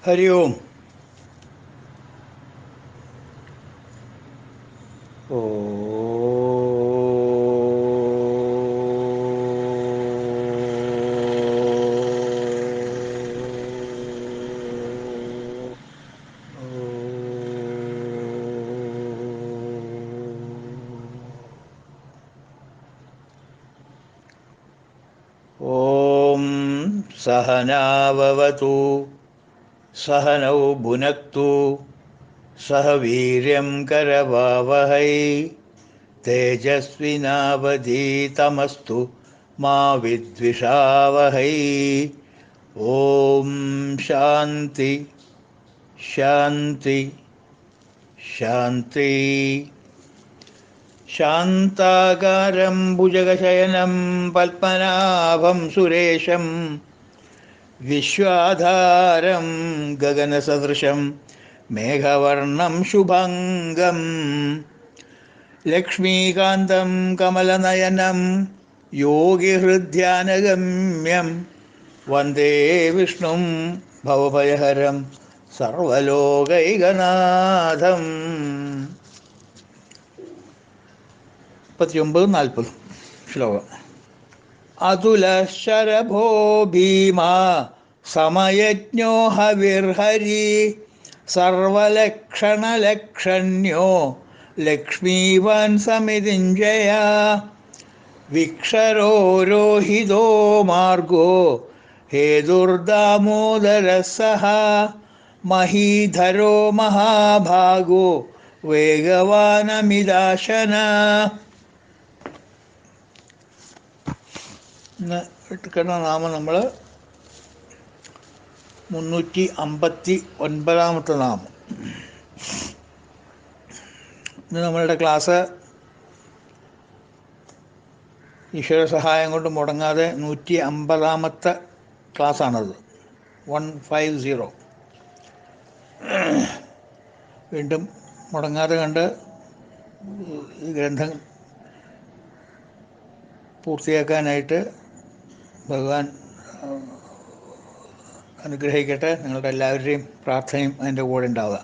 हरि ओम। ओम सहनाववतु सहनौ भुनक्तु सह वीर्यं करवावहै तेजस्विनावधीतमस्तु मा विद्विषावहै। ओम शांति शांति शांति। शान्ताकारं भुजगशयनं पद्मनाभं सुरेशं विश्वाधारं गगनसदृशं मेघवर्णं शुभङ्गं लक्ष्मीकान्तं कमलनयनं योगिहृद्यानगम्यं वन्दे विष्णुं भवभयहरं सर्वलोकैकनाथम्. 39-40 ശ്ലോകം. അതുലശരഭോ ഭീമാ സമയജ്ഞോ ഹവിർഹരി സർവലക്ഷണലക്ഷണ്യോ ലക്ഷ്മീവാൻ സമിതിഞ്ജയ വിക്ഷരോരോഹിതോ മാർഗോ ഹേതുർദാമോദരസഃ മഹീധരോ മഹാഭാഗോ വേഗവാനമിദാശന. ഇന്ന് എടുക്കുന്ന നാമം നമ്മൾ 359 നാമം. ഇന്ന് നമ്മളുടെ ക്ലാസ് ഈശ്വര സഹായം കൊണ്ട് മുടങ്ങാതെ 150 ക്ലാസ്സാണത്. 150 വീണ്ടും മുടങ്ങാതെ കണ്ട് ഈ ഗ്രന്ഥം പൂർത്തിയാക്കാനായിട്ട് ഭഗവാൻ അനുഗ്രഹിക്കട്ടെ. നിങ്ങളുടെ എല്ലാവരുടെയും പ്രാർത്ഥനയും അതിൻ്റെ കൂടെ ഉണ്ടാവുക.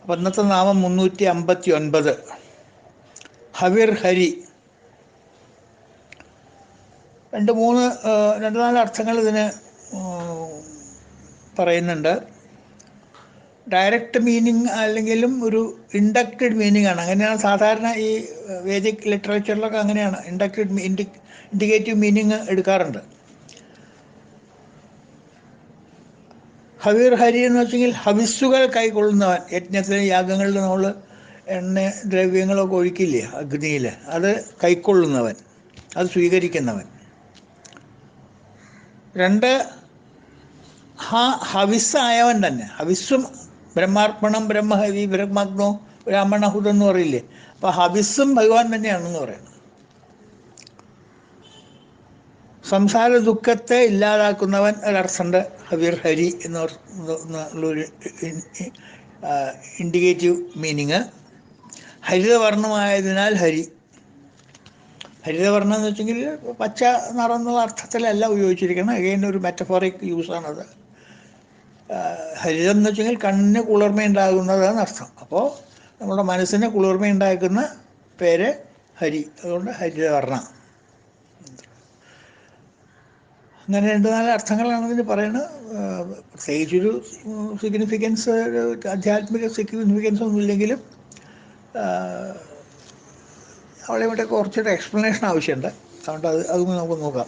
അപ്പം ഇന്നത്തെ നാമം 359 ഹവിർ ഹരി. 2-4 അർത്ഥങ്ങൾ ഇതിന് പറയുന്നുണ്ട്. ഡയറക്റ്റ് മീനിങ് അല്ലെങ്കിലും ഒരു ഇൻഡക്റ്റഡ് മീനിങ് ആണ്. അങ്ങനെയാണ് സാധാരണ ഈ വേദിക് ലിറ്ററേച്ചറിലൊക്കെ അങ്ങനെയാണ് ഇൻഡിക്കേറ്റീവ് മീനിങ് എടുക്കാറുണ്ട്. ഹവിർ ഹരി എന്ന് വെച്ചെങ്കിൽ ഹവിസ്സുകൾ കൈക്കൊള്ളുന്നവൻ. യജ്ഞത്തിന് യാഗങ്ങളിൽ നമ്മൾ എണ്ണ ദ്രവ്യങ്ങളൊക്കെ ഒഴിക്കില്ലേ അഗ്നിയിൽ, അത് കൈക്കൊള്ളുന്നവൻ, അത് സ്വീകരിക്കുന്നവൻ. 2 ഹവിസ്സായവൻ തന്നെ. ഹവിസ്സും ബ്രഹ്മാർപ്പണം ബ്രഹ്മഹവി ബ്രഹ്മഗ്നോ ബ്രാഹ്മണഹുതം എന്ന് പറയില്ലേ. അപ്പം ഹവിസ്സും ഭഗവാൻ തന്നെയാണെന്ന് പറയുന്നത്. സംസാര ദുഃഖത്തെ ഇല്ലാതാക്കുന്നവൻ ഒരർത്ഥമുണ്ട് ഹവിർ ഹരി എന്നുള്ളൊരു ഇൻഡിക്കേറ്റീവ് മീനിങ്. ഹരിതവർണ്ണമായതിനാൽ ഹരി. ഹരിതവർണ്ണം എന്ന് വെച്ചെങ്കിൽ പച്ച നിറം എന്നുള്ള അർത്ഥത്തിലല്ല ഉപയോഗിച്ചിരിക്കണം. അഗൈൻ ഒരു മെറ്റഫോറിക് യൂസാണത്. ഹരിതം എന്ന് വെച്ചെങ്കിൽ കണ്ണിന് കുളിർമയുണ്ടാകുന്നതാണ് അർത്ഥം. അപ്പോൾ നമ്മുടെ മനസ്സിന് കുളിർമയുണ്ടാക്കുന്ന പേര് ഹരി. അതുകൊണ്ട് ഹരിതവർണ്ണ. അങ്ങനെ 2-4 അർത്ഥങ്ങളാണ് ഇതിന് പറയുന്നത്. പ്രത്യേകിച്ചൊരു സിഗ്നിഫിക്കൻസ്, ആധ്യാത്മിക സിഗ്നിഫിക്കൻസ് ഒന്നുമില്ലെങ്കിലും അവിടെ ഇവിടെ കുറച്ചൊരു എക്സ്പ്ലനേഷൻ ആവശ്യമുണ്ട്. അതുകൊണ്ട് അതും നമുക്ക് നോക്കാം.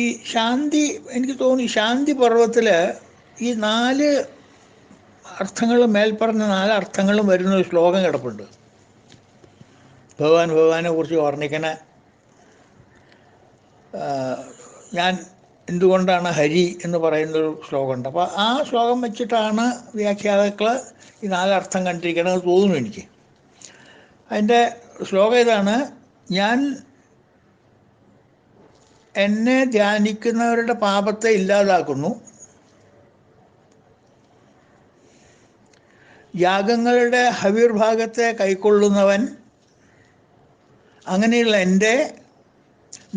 ഈ ശാന്തി, എനിക്ക് തോന്നി ശാന്തി പർവ്വത്തിൽ ഈ 4 അർത്ഥങ്ങളും മേൽപ്പറഞ്ഞ 4 അർത്ഥങ്ങളും വരുന്ന ഒരു ശ്ലോകം കിടപ്പുണ്ട്. ഭഗവാനെ കുറിച്ച് വർണ്ണിക്കണ ഞാൻ എന്തുകൊണ്ടാണ് ഹരി എന്ന് പറയുന്നൊരു ശ്ലോകമുണ്ട്. അപ്പോൾ ആ ശ്ലോകം വെച്ചിട്ടാണ് വ്യാഖ്യാതാക്കൾ ഈ 4 അർത്ഥം കണ്ടിരിക്കണമെന്ന് തോന്നുന്നു എനിക്ക്. അതിൻ്റെ ശ്ലോകം ഇതാണ്: ഞാൻ എന്നെ ധ്യാനിക്കുന്നവരുടെ പാപത്തെ ഇല്ലാതാക്കുന്നു, യാഗങ്ങളുടെ ഹവിർഭാഗത്തെ കൈക്കൊള്ളുന്നവൻ അങ്ങനെയുള്ള എൻ്റെ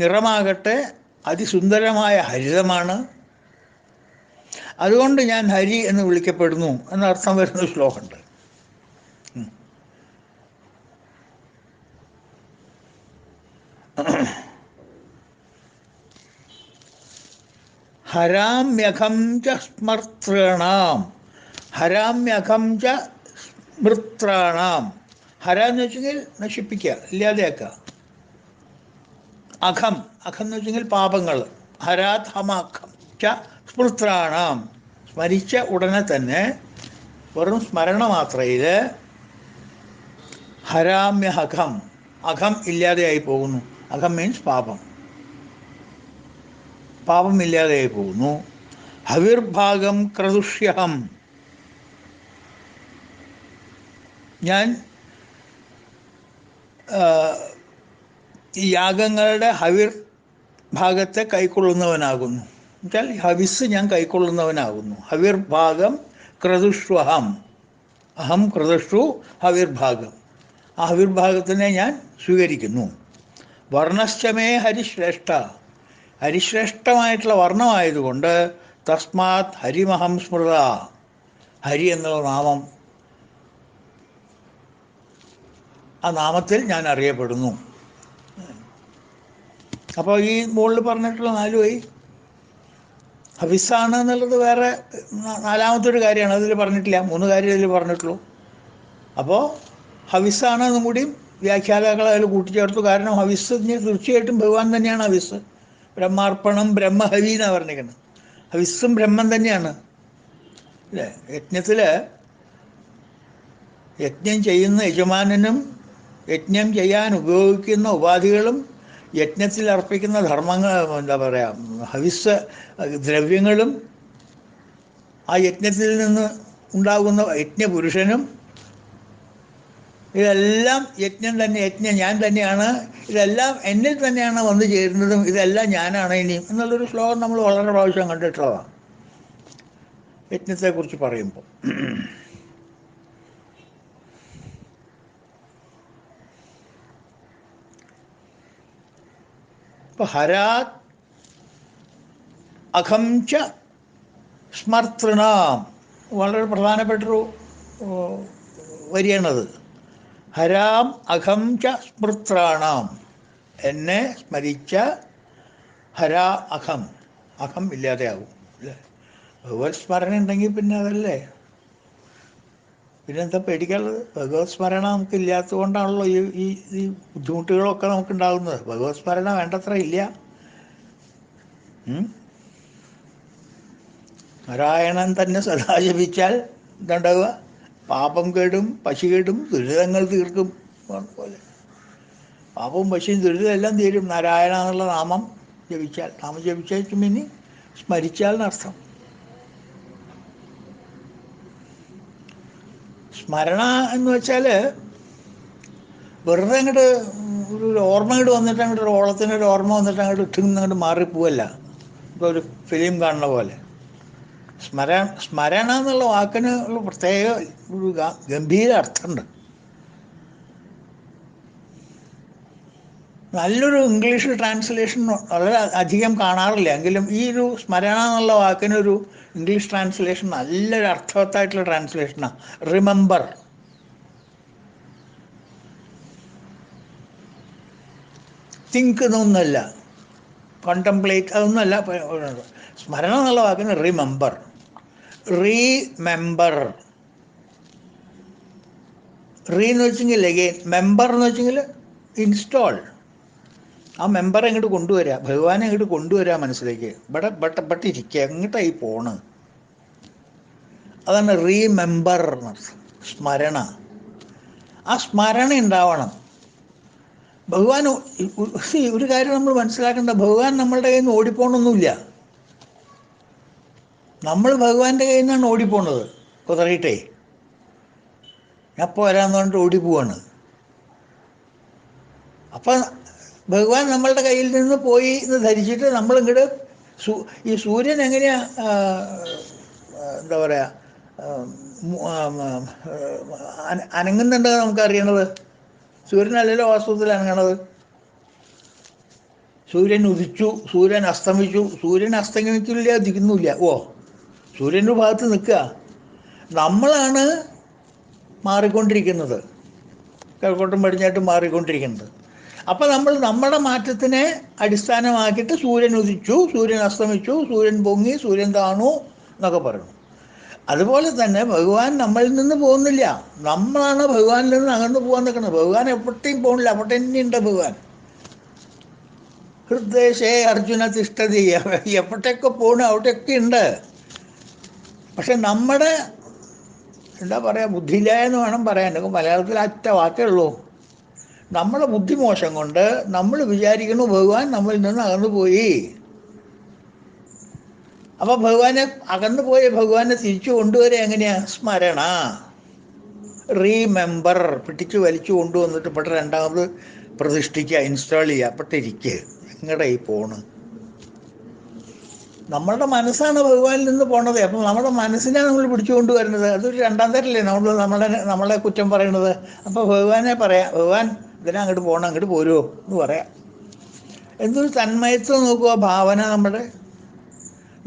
നിറമാകട്ടെ അതിസുന്ദരമായ ഹരിതമാണ്. അതുകൊണ്ട് ഞാൻ ഹരി എന്ന് വിളിക്കപ്പെടുന്നു എന്നർത്ഥം വരുന്ന ശ്ലോകമുണ്ട്. ഹരാമ്യഖം ച സ്മർത്തൃണാം, ഹരാമ്യഖം ച സ്മൃത്രാണാം. ഹര എന്ന് വെച്ചെങ്കിൽ നശിപ്പിക്കുക, ഇല്ലാതെയാക്കുക. അഖം, അഖം എന്ന് വെച്ചെങ്കിൽ പാപങ്ങൾ. ഹരാത് ഹമാഖം ച സ്മൃത്രാണാം, സ്മരിച്ച ഉടനെ തന്നെ വെറും സ്മരണ മാത്രയിൽ ഹരാമ്യഹഖം, അഖം ഇല്ലാതെയായി പോകുന്നു. അഖം മീൻസ് പാപം, പാപം ഇല്ലാതെയായി പോകുന്നു. ഹവിർഭാഗം ക്രതുഷ്യഹം, ഞാൻ ഈ യാഗങ്ങളുടെ ഹവിർ ഭാഗത്തെ കൈക്കൊള്ളുന്നവനാകുന്നു. എന്നുവെച്ചാൽ ഹവിസ് ഞാൻ കൈക്കൊള്ളുന്നവനാകുന്നു. ഹവിർഭാഗം ക്രതുഷ്വഹം, അഹം ക്രതുഷു ഹവിർഭാഗം, ആ ഹവിർഭാഗത്തിനെ ഞാൻ സ്വീകരിക്കുന്നു. വർണ്ണശ്ചമേ ഹരിശ്രേഷ്ഠ, ഹരിശ്രേഷ്ഠമായിട്ടുള്ള വർണ്ണമായതുകൊണ്ട് തസ്മാത് ഹരിമഹം സ്മൃത, ഹരി എന്നുള്ള നാമം, ആ നാമത്തിൽ ഞാൻ അറിയപ്പെടുന്നു. അപ്പോൾ ഈ മുകളിൽ പറഞ്ഞിട്ടുള്ള 4 വഴി ഹവിസാണ് എന്നുള്ളത് വേറെ 4-മത്തൊരു കാര്യമാണ്, അതിൽ പറഞ്ഞിട്ടില്ല. 3 കാര്യം ഇതിൽ പറഞ്ഞിട്ടുള്ളൂ. അപ്പോൾ ഹവിസാണ് എന്നും കൂടിയും വ്യാഖ്യാതാക്കൾ അതിൽ കൂട്ടിച്ചേർത്തു. കാരണം ഹവിസ് തീർച്ചയായിട്ടും ഭഗവാൻ തന്നെയാണ് ഹവിസ്. ബ്രഹ്മാർപ്പണം ബ്രഹ്മഹവി എന്നാണ് പറഞ്ഞിരിക്കുന്നത്. ഹവിസ്സും ബ്രഹ്മം തന്നെയാണ് അല്ലേ. യജ്ഞം ചെയ്യുന്ന യജമാനനും യജ്ഞം ചെയ്യാൻ ഉപയോഗിക്കുന്ന ഉപാധികളും യജ്ഞത്തിൽ അർപ്പിക്കുന്ന ധർമ്മങ്ങൾ, എന്താ പറയുക, ഹവിസ് ദ്രവ്യങ്ങളും ആ യജ്ഞത്തിൽ നിന്ന് ഉണ്ടാകുന്ന യജ്ഞപുരുഷനും, ഇതെല്ലാം യജ്ഞം തന്നെ, യജ്ഞം ഞാൻ തന്നെയാണ്, ഇതെല്ലാം എന്നിൽ തന്നെയാണ് വന്നു ചേരുന്നതും, ഇതെല്ലാം ഞാനാണ് ഇനിയും എന്നുള്ളൊരു ശ്ലോകം നമ്മൾ വളരെ പ്രാവശ്യം കണ്ടിട്ടുള്ളതാണ് യജ്ഞത്തെക്കുറിച്ച് പറയുമ്പോൾ. ഇപ്പോൾ ഹരാത് അഖം ച സ്മർത്തൃണാം വളരെ പ്രധാനപ്പെട്ടൊരു വരിയാണത്. ഹരാം അഖം ച സ്മൃത്രാണാം, എന്നെ സ്മരിച്ച ഹരാ അഖം, അഖം ഇല്ലാതെയാകും അല്ലേ. ഭഗവത് സ്മരണ ഉണ്ടെങ്കിൽ പിന്നെ അതല്ലേ, പിന്നെന്താ പേടിക്കാനുള്ളത്? ഭഗവത് സ്മരണ നമുക്ക് ഇല്ലാത്തത് കൊണ്ടാണല്ലോ ഈ ബുദ്ധിമുട്ടുകളൊക്കെ നമുക്കുണ്ടാകുന്നത്. ഭഗവത് സ്മരണ വേണ്ടത്ര ഇല്ല. നാരായണൻ തന്നെ സദാ ജപിച്ചാൽ എന്താണ്ടാവുക? പാപം കേടും പശി കേടും ദുരിതങ്ങൾ തീർക്കും പോലെ പാപവും പശിയും ദുരിതം എല്ലാം തീരും നാരായണ എന്നുള്ള നാമം ജപിച്ചാൽ. നാമം ജപിച്ചാൽ പിന്നെ സ്മരിച്ചാൽ എന്നർത്ഥം. സ്മരണ എന്ന് വെച്ചാൽ വെറുതെ അങ്ങോട്ട് ഒരു ഓർമ്മ ഇങ്ങോട്ട് വന്നിട്ട് അങ്ങോട്ട് ഒരു ഓളത്തിനൊരു ഓർമ്മ വന്നിട്ട് അങ്ങോട്ട് ഇട്ടിങ്ങോട്ട് മാറിപ്പോവല്ല. ഇപ്പോൾ ഒരു ഫിലിം കാണുന്ന പോലെ. സ്മരണ എന്നുള്ള വാക്കിന് ഉള്ള പ്രത്യേക ഒരു ഗംഭീര അർത്ഥമുണ്ട്. നല്ലൊരു ഇംഗ്ലീഷ് ട്രാൻസ്ലേഷൻ വളരെ അധികം കാണാറില്ല, എങ്കിലും ഈ ഒരു സ്മരണ എന്നുള്ള വാക്കിനൊരു ഇംഗ്ലീഷ് ട്രാൻസ്ലേഷൻ നല്ലൊരു അർത്ഥവത്തായിട്ടുള്ള ട്രാൻസ്ലേഷനാണ്. റിമെമ്പർ. തിങ്ക് എന്നൊന്നല്ല, കോണ്ടംപ്ലേറ്റ് അതൊന്നുമല്ല. സ്മരണ എന്നുള്ള വാക്കിന് റിമെമ്പർ. എന്ന് വെച്ചെങ്കിൽ അഗെയിൻ, മെമ്പർ എന്ന് വെച്ചെങ്കിൽ ഇൻസ്റ്റോൾ. ആ മെമ്പറെ ഇങ്ങോട്ട് കൊണ്ടുവരിക, ഭഗവാനെ ഇങ്ങോട്ട് കൊണ്ടുവരിക മനസ്സിലേക്ക്. ബട്ടിരിക്കുക, എങ്ങോട്ടായി പോണ്. അതാണ് റീമെമ്പർ, സ്മരണ. ആ സ്മരണ ഉണ്ടാവണം. ഭഗവാൻ ഒരു കാര്യം നമ്മൾ മനസ്സിലാക്കേണ്ട, ഭഗവാൻ നമ്മളുടെ കയ്യിൽ നിന്ന് ഓടിപ്പോണൊന്നുമില്ല. നമ്മൾ ഭഗവാന്റെ കയ്യിൽ നിന്നാണ് ഓടിപ്പോണത്. കുതറിയിട്ടേ അപ്പോൾ വരാമെന്ന് പറഞ്ഞിട്ട് ഓടിപ്പോവാണ്. അപ്പം ഭഗവാൻ നമ്മളുടെ കയ്യിൽ നിന്ന് പോയി എന്ന് ധരിച്ചിട്ട് നമ്മളിങ്ങോട്ട് ഈ സൂര്യൻ എങ്ങനെയാ എന്താ പറയുക അനങ്ങുന്നുണ്ടെന്ന് നമുക്കറിയണത്? സൂര്യനല്ലല്ലോ വാസ്തവത്തിൽ അനങ്ങണത്. സൂര്യൻ ഉദിച്ചു, സൂര്യൻ അസ്തമിച്ചു. സൂര്യൻ അസ്തമിക്കില്ല, ഉദിക്കുന്നില്ല. ഓ, സൂര്യൻ്റെ ഭാഗത്ത് നിൽക്കുക. നമ്മളാണ് മാറിക്കൊണ്ടിരിക്കുന്നത്, കിഴക്കോട്ടും പടിഞ്ഞാട്ടും മാറിക്കൊണ്ടിരിക്കുന്നത്. അപ്പം നമ്മൾ നമ്മുടെ മാറ്റത്തിനെ അടിസ്ഥാനമാക്കിയിട്ട് സൂര്യൻ ഉദിച്ചു, സൂര്യൻ അസ്തമിച്ചു, സൂര്യൻ പൊങ്ങി, സൂര്യൻ താണു എന്നൊക്കെ പറയുന്നു. അതുപോലെ തന്നെ ഭഗവാൻ നമ്മളിൽ നിന്ന് പോകുന്നില്ല, നമ്മളാണ് ഭഗവാനിൽ നിന്ന് അകന്നു പോകാൻ നിൽക്കുന്നത്. ഭഗവാൻ എപ്പോഴത്തേയും പോകുന്നില്ല, അവിടെ തന്നെയുണ്ട് ഭഗവാൻ. ഹൃദയശേ അർജുന തിഷ്ഠതി, എപ്പോഴത്തേക്ക് പോകണം അവിടെയൊക്കെ ഉണ്ട്. പക്ഷെ നമ്മുടെ എന്താ പറയുക, ബുദ്ധിയില്ല എന്ന് വേണം പറയാൻ. മലയാളത്തിൽ അറ്റ വാക്കേ ഉള്ളൂ. നമ്മുടെ ബുദ്ധിമോശം കൊണ്ട് നമ്മൾ വിചാരിക്കുന്നു ഭഗവാൻ നമ്മളിൽ നിന്ന് അകന്നു പോയി. അപ്പം ഭഗവാനെ അകന്നു പോയ ഭഗവാനെ തിരിച്ചു കൊണ്ടുവരിക എങ്ങനെയാ? സ്മരണ, റീമെമ്പർ, പിടിച്ചു വലിച്ചു കൊണ്ടുവന്നിട്ട് പെട്ടെ രണ്ടാമത് പ്രതിഷ്ഠിക്കുക, ഇൻസ്റ്റാൾ ചെയ്യുക. പെട്ടിരിക്കുക, എങ്ങടെ ഈ പോണ്. നമ്മളുടെ മനസ്സാണ് ഭഗവാനിൽ നിന്ന് പോണത്. അപ്പം നമ്മുടെ മനസ്സിനെ നമ്മൾ പിടിച്ചു കൊണ്ടുവരുന്നത്. അതൊരു രണ്ടാം തരല്ലേ നമ്മളെ കുറ്റം പറയണത്. അപ്പോൾ ഭഗവാനെ പറയാം, ഭഗവാൻ ഇതിനെ അങ്ങോട്ട് പോകണം, അങ്ങോട്ട് പോരുമോ എന്ന് പറയാം. എന്തൊരു തന്മയത്വം നോക്കുക, ഭാവന.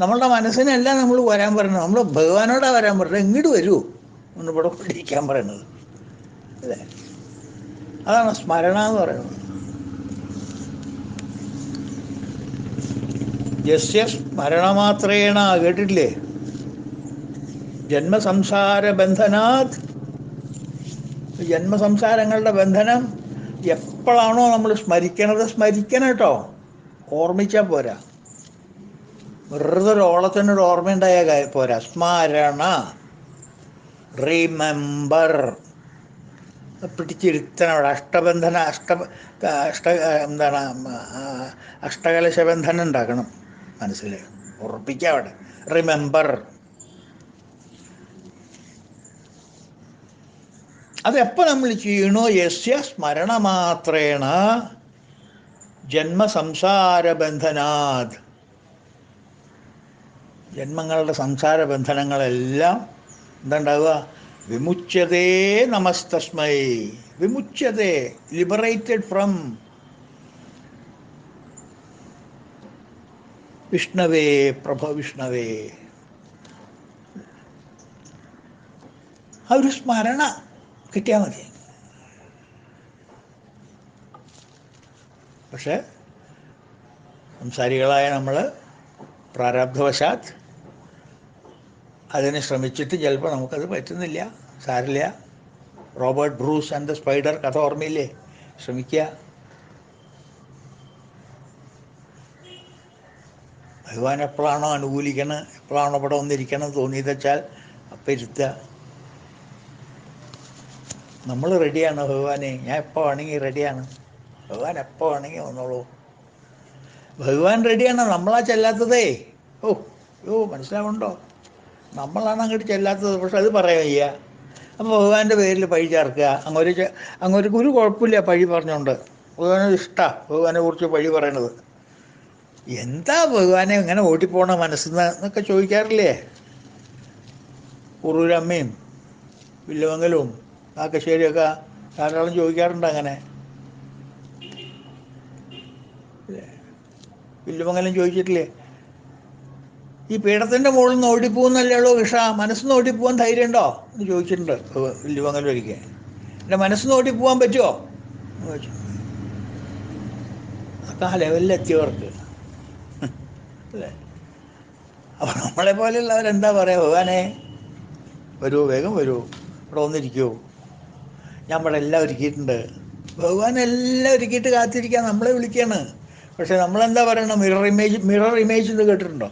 നമ്മളുടെ മനസ്സിനല്ല നമ്മൾ വരാൻ പറയുന്നത്, നമ്മൾ ഭഗവാനോടാണ് വരാൻ പറയുന്നത്. ഇങ്ങോട്ട് വരുമോ എന്ന് ഇവിടെ പിടിക്കാൻ പറയുന്നത് അല്ലേ. അതാണ് സ്മരണ എന്ന് പറയുന്നത്. യസ്യ സ്മരണമാത്രേണ, കേട്ടിട്ടില്ലേ? ജന്മസംസാര ബന്ധനാത്, ജന്മസംസാരങ്ങളുടെ ബന്ധനം എപ്പോഴാണോ നമ്മൾ സ്മരിക്കണത്, സ്മരിക്കണം കേട്ടോ, ഓർമ്മിച്ചാൽ പോരാ. വെറുതെ ഒരു ഓളത്തിനൊരു ഓർമ്മയുണ്ടായ പോരാ. സ്മരണ, റിമെമ്പർ, പിടിച്ചിരുത്തണം അവിടെ. അഷ്ടബന്ധന എന്താണ്, അഷ്ടകലശബന്ധനം ഉണ്ടാക്കണം മനസ്സിൽ, ഉറപ്പിക്കുക അവിടെ. റിമെമ്പർ, അതെപ്പോൾ നമ്മൾ ചെയ്യണോ? യസ്യ സ്മരണമാത്രേണ ജന്മസംസാരബന്ധനാത്, ജന്മങ്ങളുടെ സംസാര ബന്ധനങ്ങളെല്ലാം എന്താണ്ടാവുക? വിമുച്യതേ നമസ്തസ്മൈ. വിമുച്യതേ, ലിബറേറ്റഡ് ഫ്രം. വിഷ്ണവേ പ്രഭ വിഷ്ണവേ. ആ ഒരു സ്മരണ കിട്ടിയാൽ മതി. പക്ഷെ സംസാരികളായ നമ്മൾ പ്രാരബ്ധവശാൽ അതിന് ശ്രമിച്ചിട്ട് ചിലപ്പോൾ നമുക്കത് പറ്റുന്നില്ല. സാരില്ല. Robert Bruce and the spider കഥ ഓർമ്മയില്ലേ? ശ്രമിക്കുക. ഭഗവാൻ എപ്പോഴാണോ അനുകൂലിക്കണം, എപ്പോഴാണോ ഇവിടെ വന്നിരിക്കണം തോന്നിയത് വെച്ചാൽ അപ്പം ഇരുത്തുക. നമ്മൾ റെഡിയാണ് ഭഗവാനെ, ഞാൻ എപ്പോൾ വേണമെങ്കിൽ റെഡിയാണ്. ഭഗവാൻ എപ്പോൾ വേണമെങ്കിൽ വന്നോളൂ. ഭഗവാൻ റെഡിയാണ്, നമ്മളാ ചെല്ലാത്തതേ. മനസ്സിലാവുന്നുണ്ടോ? നമ്മളാണ് അങ്ങോട്ട് ചെല്ലാത്തത്. പക്ഷെ അത് പറയാൻ വയ്യ. അപ്പോൾ ഭഗവാന്റെ പേരിൽ പഴി ചേർക്കുക. അങ്ങോട്ട് ഒരു കുഴപ്പമില്ല പഴി പറഞ്ഞുകൊണ്ട്. ഭഗവാനത് ഇഷ്ടമാണ് ഭഗവാനെ കുറിച്ച് പഴി പറയണത്. എന്താ ഭഗവാനെ ഇങ്ങനെ ഓട്ടിപ്പോണ മനസ്സിന്ന് എന്നൊക്കെ ചോദിക്കാറില്ലേ? കുറൂരമ്മയും വില്ലുമംഗലും കാക്കശ്ശേരിയൊക്കെ ധാരാളം ചോദിക്കാറുണ്ട് അങ്ങനെ. വില്ലുമംഗലം ചോദിച്ചിട്ടില്ലേ, ഈ പീഠത്തിൻ്റെ മുകളിൽ നിന്ന് ഓടിപ്പോകുന്നല്ലോ കൃഷ്ണ, മനസ്സിന്ന് ഓടിപ്പോകാൻ ധൈര്യമുണ്ടോ എന്ന് ചോദിച്ചിട്ടുണ്ട് വില്ലുമംഗലം ഒരിക്കൽ. എൻ്റെ മനസ്സിന്ന് ഓടിപ്പോകാൻ പറ്റുമോ എന്ന് ചോദിച്ചു. അതൊക്കെ ആ ലെവലിലെത്തിയവർക്ക് അല്ലേ. അപ്പോൾ നമ്മളെ പോലെയുള്ളവരെന്താ പറയുക? ഭഗവാനെ വരൂ, വേഗം വരൂ, ഇവിടെ വന്നിരിക്കുമോ, ഞാൻ ഇവിടെ എല്ലാം ഒരുക്കിയിട്ടുണ്ട്. ഭഗവാൻ എല്ലാം ഒരുക്കിയിട്ട് കാത്തിരിക്കാൻ നമ്മളെ വിളിക്കുകയാണ്. പക്ഷെ നമ്മളെന്താ പറയണം? മിറർ ഇമേജ് എന്ന് കേട്ടിട്ടുണ്ടോ?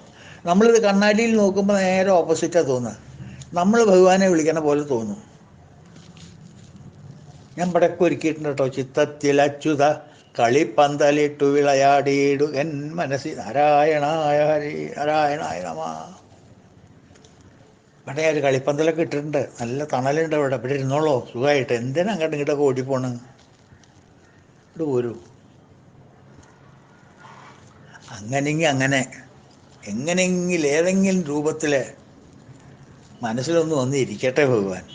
നമ്മളിത് കണ്ണാടിയിൽ നോക്കുമ്പോൾ നേരെ ഓപ്പോസിറ്റാണ് തോന്നുക. നമ്മൾ ഭഗവാനെ വിളിക്കണ പോലെ തോന്നും. ഞാൻ ഇവിടെയൊക്കെ ഒരുക്കിയിട്ടുണ്ട് കേട്ടോ. ചിത്തത്തിൽ അച്യുത കളിപ്പന്തലിട്ടു വിളയാടിയിടുകൻ മനസ്സി നാരായണായ ഹരി നാരായണായ നമ. ഇവിടെ ഒരു കളിപ്പന്തലൊക്കെ ഇട്ടിട്ടുണ്ട്, നല്ല തണലുണ്ട് ഇവിടെ. ഇവിടെ ഇരുന്നോളൂ സുഖമായിട്ട്. എന്തിനാ അങ്ങോട്ട് ഇങ്ങോട്ടൊക്കെ ഓടിപ്പോണ്? ഇവിടെ പോരൂ. അങ്ങനെയെങ്കിൽ അങ്ങനെ, എങ്ങനെയെങ്കിലും ഏതെങ്കിലും രൂപത്തിൽ മനസ്സിലൊന്ന് വന്ന് ഇരിക്കട്ടെ ഭഗവാൻ.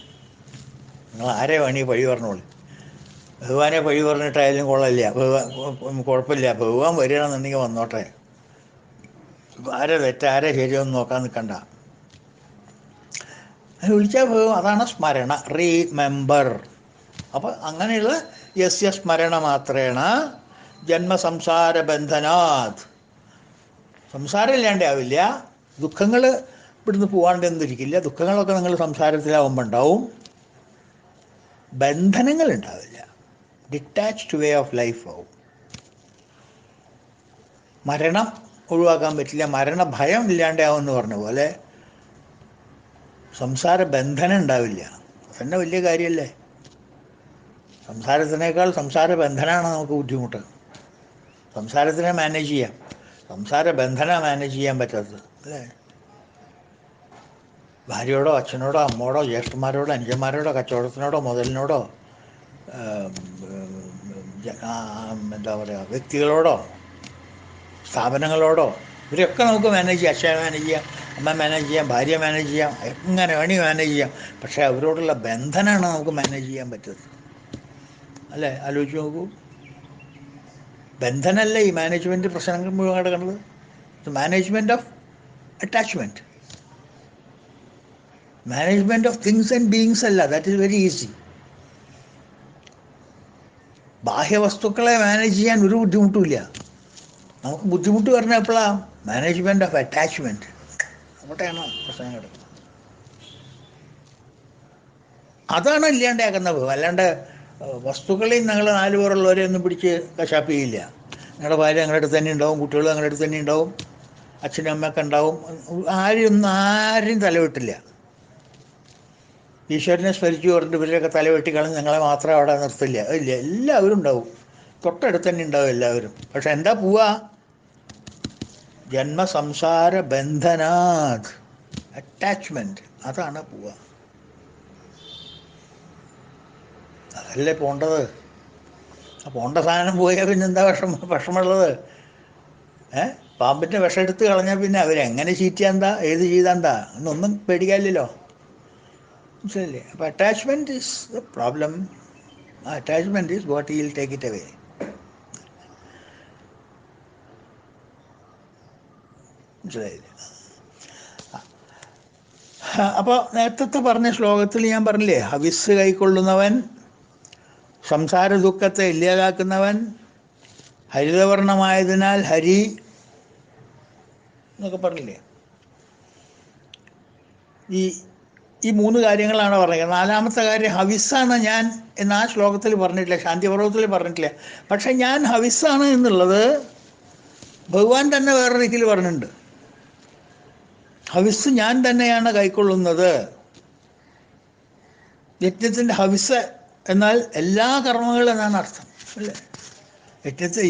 നിങ്ങൾ ആരെ വേണി പഴി പറഞ്ഞോളൂ. ഭഗവാനെ വഴി പറഞ്ഞിട്ടായാലും കൊള്ളമില്ല, കുഴപ്പമില്ല, ഭഗവാൻ വരികയാണെന്നുണ്ടെങ്കിൽ വന്നോട്ടെ, ആരെ തെറ്റ് ആരെ ശരിയൊന്നും നോക്കാൻ നിൽക്കണ്ട. അത് വിളിച്ചാൽ ഭഗവാൻ, അതാണ് സ്മരണ, റീമെമ്പർ. അപ്പം അങ്ങനെയുള്ള യസ്യ സ്മരണ മാത്രേണ ജന്മസംസാര ബന്ധനാത്, സംസാരം ഇല്ലാണ്ടാവില്ല, ദുഃഖങ്ങൾ ഇവിടുന്ന് പോകാണ്ടെന്നിരിക്കില്ല, ദുഃഖങ്ങളൊക്കെ നിങ്ങൾ സംസാരത്തിലാവുമ്പോൾ ഉണ്ടാവും, ബന്ധനങ്ങൾ ഉണ്ടാവില്ല, ഡിറ്റാച്ച്ഡ് വേ ഓഫ് ലൈഫ് ആവും. മരണം ഒഴിവാക്കാൻ പറ്റില്ല, മരണഭയം ഇല്ലാണ്ടാവും എന്ന് പറഞ്ഞ പോലെ സംസാര ബന്ധനം ഉണ്ടാവില്ല. തന്നെ വലിയ കാര്യമല്ലേ. സംസാരത്തിനേക്കാൾ സംസാര ബന്ധനമാണ് നമുക്ക് ബുദ്ധിമുട്ട്. സംസാരത്തിനെ മാനേജ് ചെയ്യാം, സംസാര ബന്ധന മാനേജ് ചെയ്യാൻ പറ്റാത്തത് അല്ലേ. ഭാര്യയോടോ അച്ഛനോടോ അമ്മോടോ ജ്യേഷ്ഠന്മാരോടോ അനുജന്മാരോടോ കച്ചവടത്തിനോടോ മുതലിനോടോ എന്താ പറയുക വ്യക്തികളോടോ സ്ഥാപനങ്ങളോടോ ഇവരൊക്കെ നമുക്ക് മാനേജ് ചെയ്യാം. അച്ഛനെ മാനേജ് ചെയ്യാം, അമ്മ മാനേജ് ചെയ്യാം, ഭാര്യ മാനേജ് ചെയ്യാം, എങ്ങനെ വേണി മാനേജ് ചെയ്യാം. പക്ഷേ അവരോടുള്ള ബന്ധനമാണ് നമുക്ക് മാനേജ് ചെയ്യാൻ പറ്റുന്നത് അല്ലേ. ആലോചിച്ച് നോക്കൂ, ബന്ധനല്ലേ ഈ മാനേജ്മെൻറ്റ് പ്രശ്നങ്ങൾ മുഴുവൻ കിടക്കുന്നത്. Management of attachment, management of things and beings അല്ല. That is very easy. ബാഹ്യവസ്തുക്കളെ മാനേജ് ചെയ്യാൻ ഒരു ബുദ്ധിമുട്ടുമില്ല. നമുക്ക് ബുദ്ധിമുട്ട് പറഞ്ഞാൽ എപ്പോഴാണ്? മാനേജ്മെൻറ്റ് ഓഫ് അറ്റാച്ച്മെൻറ്റ്, അവിടെയാണ് പ്രശ്നം കിടക്കുന്നത്. അതാണ് ഇല്ലാണ്ടാക്കുന്നത്. അല്ലാണ്ട് വസ്തുക്കളെയും നിങ്ങൾ 4 പേരുള്ളവരെ ഒന്നും പിടിച്ച് കശാപ്പ് ചെയ്യില്ല. നിങ്ങളുടെ ഭാര്യ നിങ്ങളുടെ അടുത്ത് തന്നെ ഉണ്ടാവും, കുട്ടികൾ നിങ്ങളുടെ അടുത്ത് തന്നെ ഉണ്ടാവും, അച്ഛനും അമ്മയൊക്കെ ഉണ്ടാവും. ആരെയും തലവെട്ടില്ല. ഈശ്വരനെ സ്മരിച്ചു പറഞ്ഞിട്ട് ഇവരെയൊക്കെ തലവെട്ടിക്കളഞ്ഞ് ഞങ്ങളെ മാത്രം അവിടെ നിർത്തില്ല, ഇല്ല, എല്ലാവരും ഉണ്ടാവും, തൊട്ടടുത്ത് തന്നെ ഉണ്ടാവും എല്ലാവരും. പക്ഷെ എന്താ പോവാ? ജന്മസംസാര ബന്ധനാത്, അറ്റാച്ച്മെൻറ്റ്, അതാണ് പോവുക. അതല്ലേ പോണ്ടത്. ആ പോണ്ട സാധനം പോയാൽ പിന്നെ എന്താ വിഷമമുള്ളത്? പാമ്പിൻ്റെ വിഷം എടുത്ത് കളഞ്ഞാൽ പിന്നെ അവരെങ്ങനെ ചീറ്റിയാന്താ, ഏത് ചെയ്താന്താ എന്നൊന്നും പേടിക്കാനില്ലല്ലോ. മനസ്സിലല്ലേ? അപ്പോൾ attachment is the problem. Attachment is what will take it away. മനസ്സിലായില്ലേ? അപ്പോൾ നേരത്തെ പറഞ്ഞ ശ്ലോകത്തിൽ ഞാൻ പറഞ്ഞില്ലേ, ഹവിസ് കൈക്കൊള്ളുന്നവൻ, സംസാര ദുഃഖത്തെ ഇല്ലാതാക്കുന്നവൻ, ഹരിതവർണമായതിനാൽ ഹരി എന്നൊക്കെ പറഞ്ഞില്ലേ. ഈ 3 കാര്യങ്ങളാണ് പറഞ്ഞത്. 4-മത്തെ കാര്യം ഹവിസ്സാണ് ഞാൻ എന്ന് ആ ശ്ലോകത്തിൽ പറഞ്ഞിട്ടില്ല, ശാന്തിപർവ്വത്തിൽ പറഞ്ഞിട്ടില്ല. പക്ഷെ ഞാൻ ഹവിസ്സാണ് എന്നുള്ളത് ഭഗവാൻ തന്നെ വേറെ രീതിയിൽ പറഞ്ഞിട്ടുണ്ട്. ഹവിസ് ഞാൻ തന്നെയാണ് കൈക്കൊള്ളുന്നത്. യജ്ഞത്തിൻ്റെ ഹവിസ് എന്നാൽ എല്ലാ കർമ്മങ്ങളും എന്നാണ് അർത്ഥം അല്ലേ.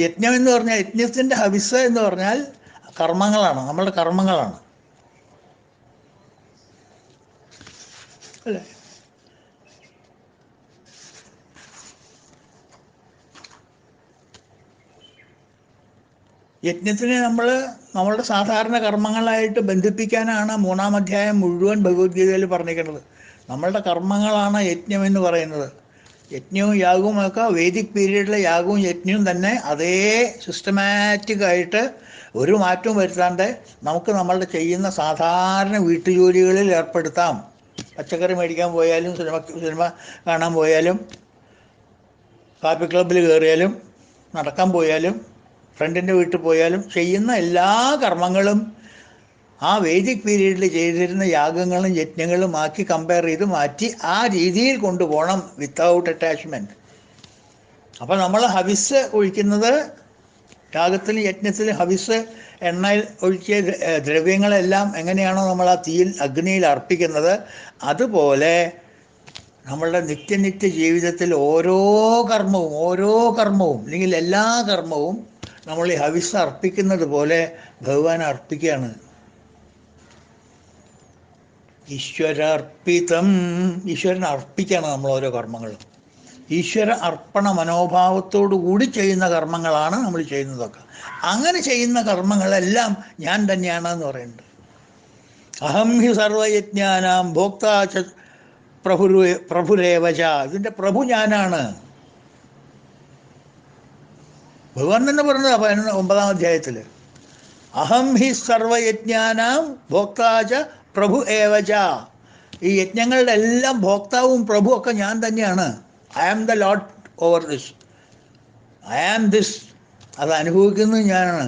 യജ്ഞം എന്ന് പറഞ്ഞാൽ, യജ്ഞത്തിൻ്റെ ഹവിസ് എന്ന് പറഞ്ഞാൽ കർമ്മങ്ങളാണ്, നമ്മളുടെ കർമ്മങ്ങളാണ് അല്ലേ. യജ്ഞത്തിനെ നമ്മളുടെ സാധാരണ കർമ്മങ്ങളായിട്ട് ബന്ധിപ്പിക്കാനാണ് 3-ാം അധ്യായം മുഴുവൻ ഭഗവത്ഗീതയിൽ പറഞ്ഞിരിക്കുന്നത്. നമ്മളുടെ കർമ്മങ്ങളാണ് യജ്ഞം എന്ന് പറയുന്നത്. യജ്ഞവും യാഗവും ഒക്കെ വേദിക് പീരീഡിലെ യാഗവും യജ്ഞവും തന്നെ അതേ സിസ്റ്റമാറ്റിക്കായിട്ട് ഒരു മാറ്റവും വരുത്താണ്ട് നമുക്ക് നമ്മളുടെ ചെയ്യുന്ന സാധാരണ വീട്ടുജോലികളിൽ ഏർപ്പെടുത്താം. പച്ചക്കറി മേടിക്കാൻ പോയാലും, സിനിമ കാണാൻ പോയാലും, കാപ്പി ക്ലബ്ബിൽ കയറിയാലും, നടക്കാൻ പോയാലും, ഫ്രണ്ടിൻ്റെ വീട്ടിൽ പോയാലും ചെയ്യുന്ന എല്ലാ കർമ്മങ്ങളും ആ വേദിക് പീരീഡിൽ ചെയ്തിരുന്ന യാഗങ്ങളും യജ്ഞങ്ങളും ആക്കി കമ്പയർ ചെയ്ത് മാറ്റി ആ രീതിയിൽ കൊണ്ടുപോകണം, വിത്തൗട്ട് അറ്റാച്ച്മെൻറ്റ്. അപ്പോൾ നമ്മൾ ഹവിസ് ഒഴിക്കുന്നത്, യാഗത്തിലും യജ്ഞത്തിലും ഹവിസ് എണ്ണയിൽ ഒഴിക്കിയ ദ്രവ്യങ്ങളെല്ലാം എങ്ങനെയാണോ നമ്മൾ ആ തീയിൽ അഗ്നിയിൽ അർപ്പിക്കുന്നത്, അതുപോലെ നമ്മളുടെ നിത്യ ജീവിതത്തിൽ ഓരോ കർമ്മവും അല്ലെങ്കിൽ എല്ലാ കർമ്മവും നമ്മൾ ഈ ഹവിസ് അർപ്പിക്കുന്നത് പോലെ ഭഗവാൻ അർപ്പിക്കുകയാണ്. ഈശ്വരാർപ്പിതം, ഈശ്വരൻ അർപ്പിക്കുകയാണ് നമ്മൾ ഓരോ കർമ്മങ്ങളും. ഈശ്വര അർപ്പണ മനോഭാവത്തോടു കൂടി ചെയ്യുന്ന കർമ്മങ്ങളാണ് നമ്മൾ ചെയ്യുന്നതൊക്കെ. അങ്ങനെ ചെയ്യുന്ന കർമ്മങ്ങളെല്ലാം ഞാൻ തന്നെയാണെന്ന് പറയുന്നുണ്ട്. അഹം ഹി സർവയജ്ഞാനാം ഭോക്താ പ്രഭുരേവച, ഇതിൻ്റെ പ്രഭു ഞാനാണ്. ഭഗവാൻ തന്നെ പറഞ്ഞതാ 9-ാം അധ്യായത്തിൽ, അഹം ഹി സർവയജ്ഞാനാം ഭോക്താച പ്രഭു ഏവച. ഈ യജ്ഞങ്ങളുടെ എല്ലാം ഭോക്താവും പ്രഭു ഒക്കെ ഞാൻ തന്നെയാണ്. I am the lord over this, I am this. അത് അനുഭവിക്കുന്നത് ഞാനാണ്,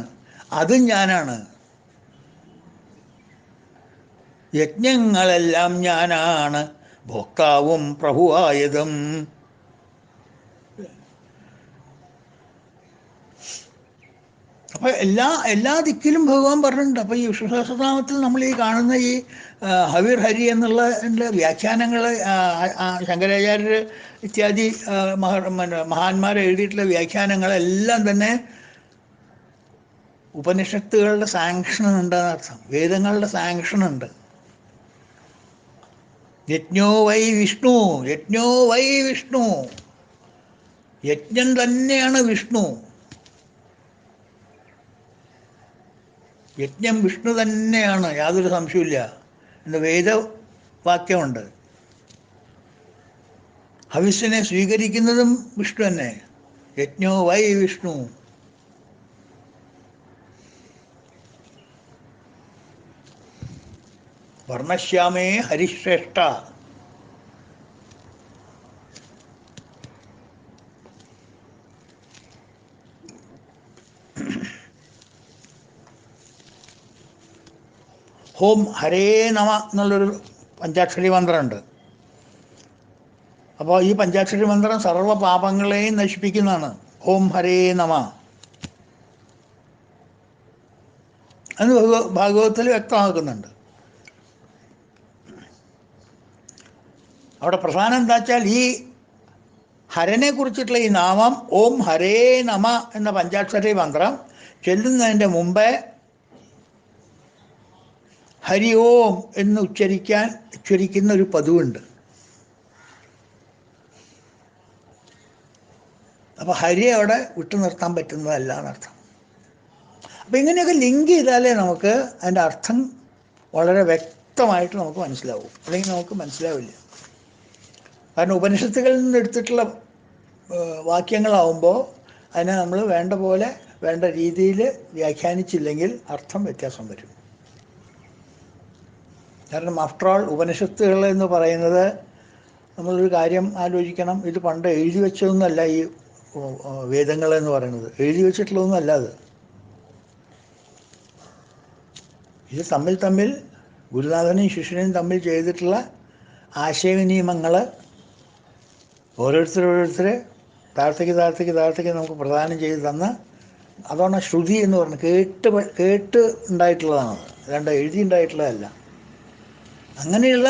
അതും ഞാനാണ്. യജ്ഞങ്ങളെല്ലാം ഞാനാണ്, ഭോക്താവും പ്രഭുവായതും. അപ്പോൾ എല്ലാ ദിക്കിലും ഭഗവാൻ പറഞ്ഞിട്ടുണ്ട്. അപ്പോൾ ഈ വിഷ്ണു സഹസ്രനാമത്തിൽ നമ്മൾ ഈ കാണുന്ന ഈ ഹവിർ ഹരി എന്നുള്ള വ്യാഖ്യാനങ്ങൾ, ശങ്കരാചാര്യർ ഇത്യാദി മഹാന്മാർ എഴുതിയിട്ടുള്ള വ്യാഖ്യാനങ്ങളെല്ലാം തന്നെ ഉപനിഷത്തുകളുടെ സാങ്ഷൻ ഉണ്ടെന്നർത്ഥം, വേദങ്ങളുടെ സാങ്ഷൻ ഉണ്ട്. യജ്ഞോ വൈ വിഷ്ണു, യജ്ഞോ വൈ വിഷ്ണു, യജ്ഞം തന്നെയാണ് വിഷ്ണു. യജ്ഞം വിഷ്ണു തന്നെയാണ്, യാതൊരു സംശയമില്ല എന്ന് വേദവാക്യമുണ്ട്. ഹവിസ്സിനെ സ്വീകരിക്കുന്നതും വിഷ്ണു തന്നെ. യജ്ഞോ വൈ വിഷ്ണു. വർണ്ണശ്യാമേ ഹരിശ്രേഷ്ഠ. ഹോം ഹരേ നമ എന്നുള്ളൊരു പഞ്ചാക്ഷരി മന്ത്രമുണ്ട്. അപ്പോൾ ഈ പഞ്ചാക്ഷരി മന്ത്രം സർവ്വ പാപങ്ങളെയും നശിപ്പിക്കുന്നതാണ്. ഓം ഹരേ നമ എന്ന് ഭാഗവതത്തിൽ വ്യക്തമാക്കുന്നുണ്ട്. അവിടെ പ്രധാനം എന്താ വെച്ചാൽ ഈ ഹരനെ കുറിച്ചിട്ടുള്ള ഈ നാമം ഓം ഹരേ നമ എന്ന പഞ്ചാക്ഷരി മന്ത്രം ചൊല്ലുന്നതിൻ്റെ ഹരി ഓം എന്ന് ഉച്ചരിക്കുന്ന ഒരു പതിവുണ്ട്. അപ്പോൾ ഹരി അവിടെ വിട്ടു നിർത്താൻ പറ്റുന്നതല്ല എന്നർത്ഥം. അപ്പോൾ ഇങ്ങനെയൊക്കെ ലിങ്ക് ചെയ്താലേ നമുക്ക് അതിൻ്റെ അർത്ഥം വളരെ വ്യക്തമായിട്ട് നമുക്ക് മനസ്സിലാവും. അല്ലെങ്കിൽ നമുക്ക് മനസ്സിലാവില്ല. കാരണം ഉപനിഷത്തുകളിൽ നിന്ന് എടുത്തിട്ടുള്ള വാക്യങ്ങളാവുമ്പോൾ അതിനെ നമ്മൾ വേണ്ട രീതിയിൽ വ്യാഖ്യാനിച്ചില്ലെങ്കിൽ അർത്ഥം വ്യത്യാസം വരും. കാരണം ആഫ്റ്റർ ഓൾ ഉപനിഷത്തുകൾ എന്ന് പറയുന്നത്, നമ്മളൊരു കാര്യം ആലോചിക്കണം, ഇത് പണ്ട് എഴുതി വെച്ചതൊന്നുമല്ല. ഈ വേദങ്ങളെന്ന് പറയുന്നത് എഴുതി വെച്ചിട്ടുള്ളതൊന്നുമല്ല. ഇത് തമ്മിൽ ഗുരുനാഥനും ശിഷ്യനും തമ്മിൽ ചെയ്തിട്ടുള്ള ആശയവിനിമയങ്ങൾ ഓരോരുത്തർ താഴത്തേക്ക് നമുക്ക് പ്രദാനം ചെയ്ത് തന്ന്, അതാണ് ശ്രുതി എന്ന് പറഞ്ഞത്. കേട്ട് ഉണ്ടായിട്ടുള്ളതാണ്, അല്ലാണ്ട് എഴുതി ഉണ്ടായിട്ടുള്ളതല്ല. അങ്ങനെയുള്ള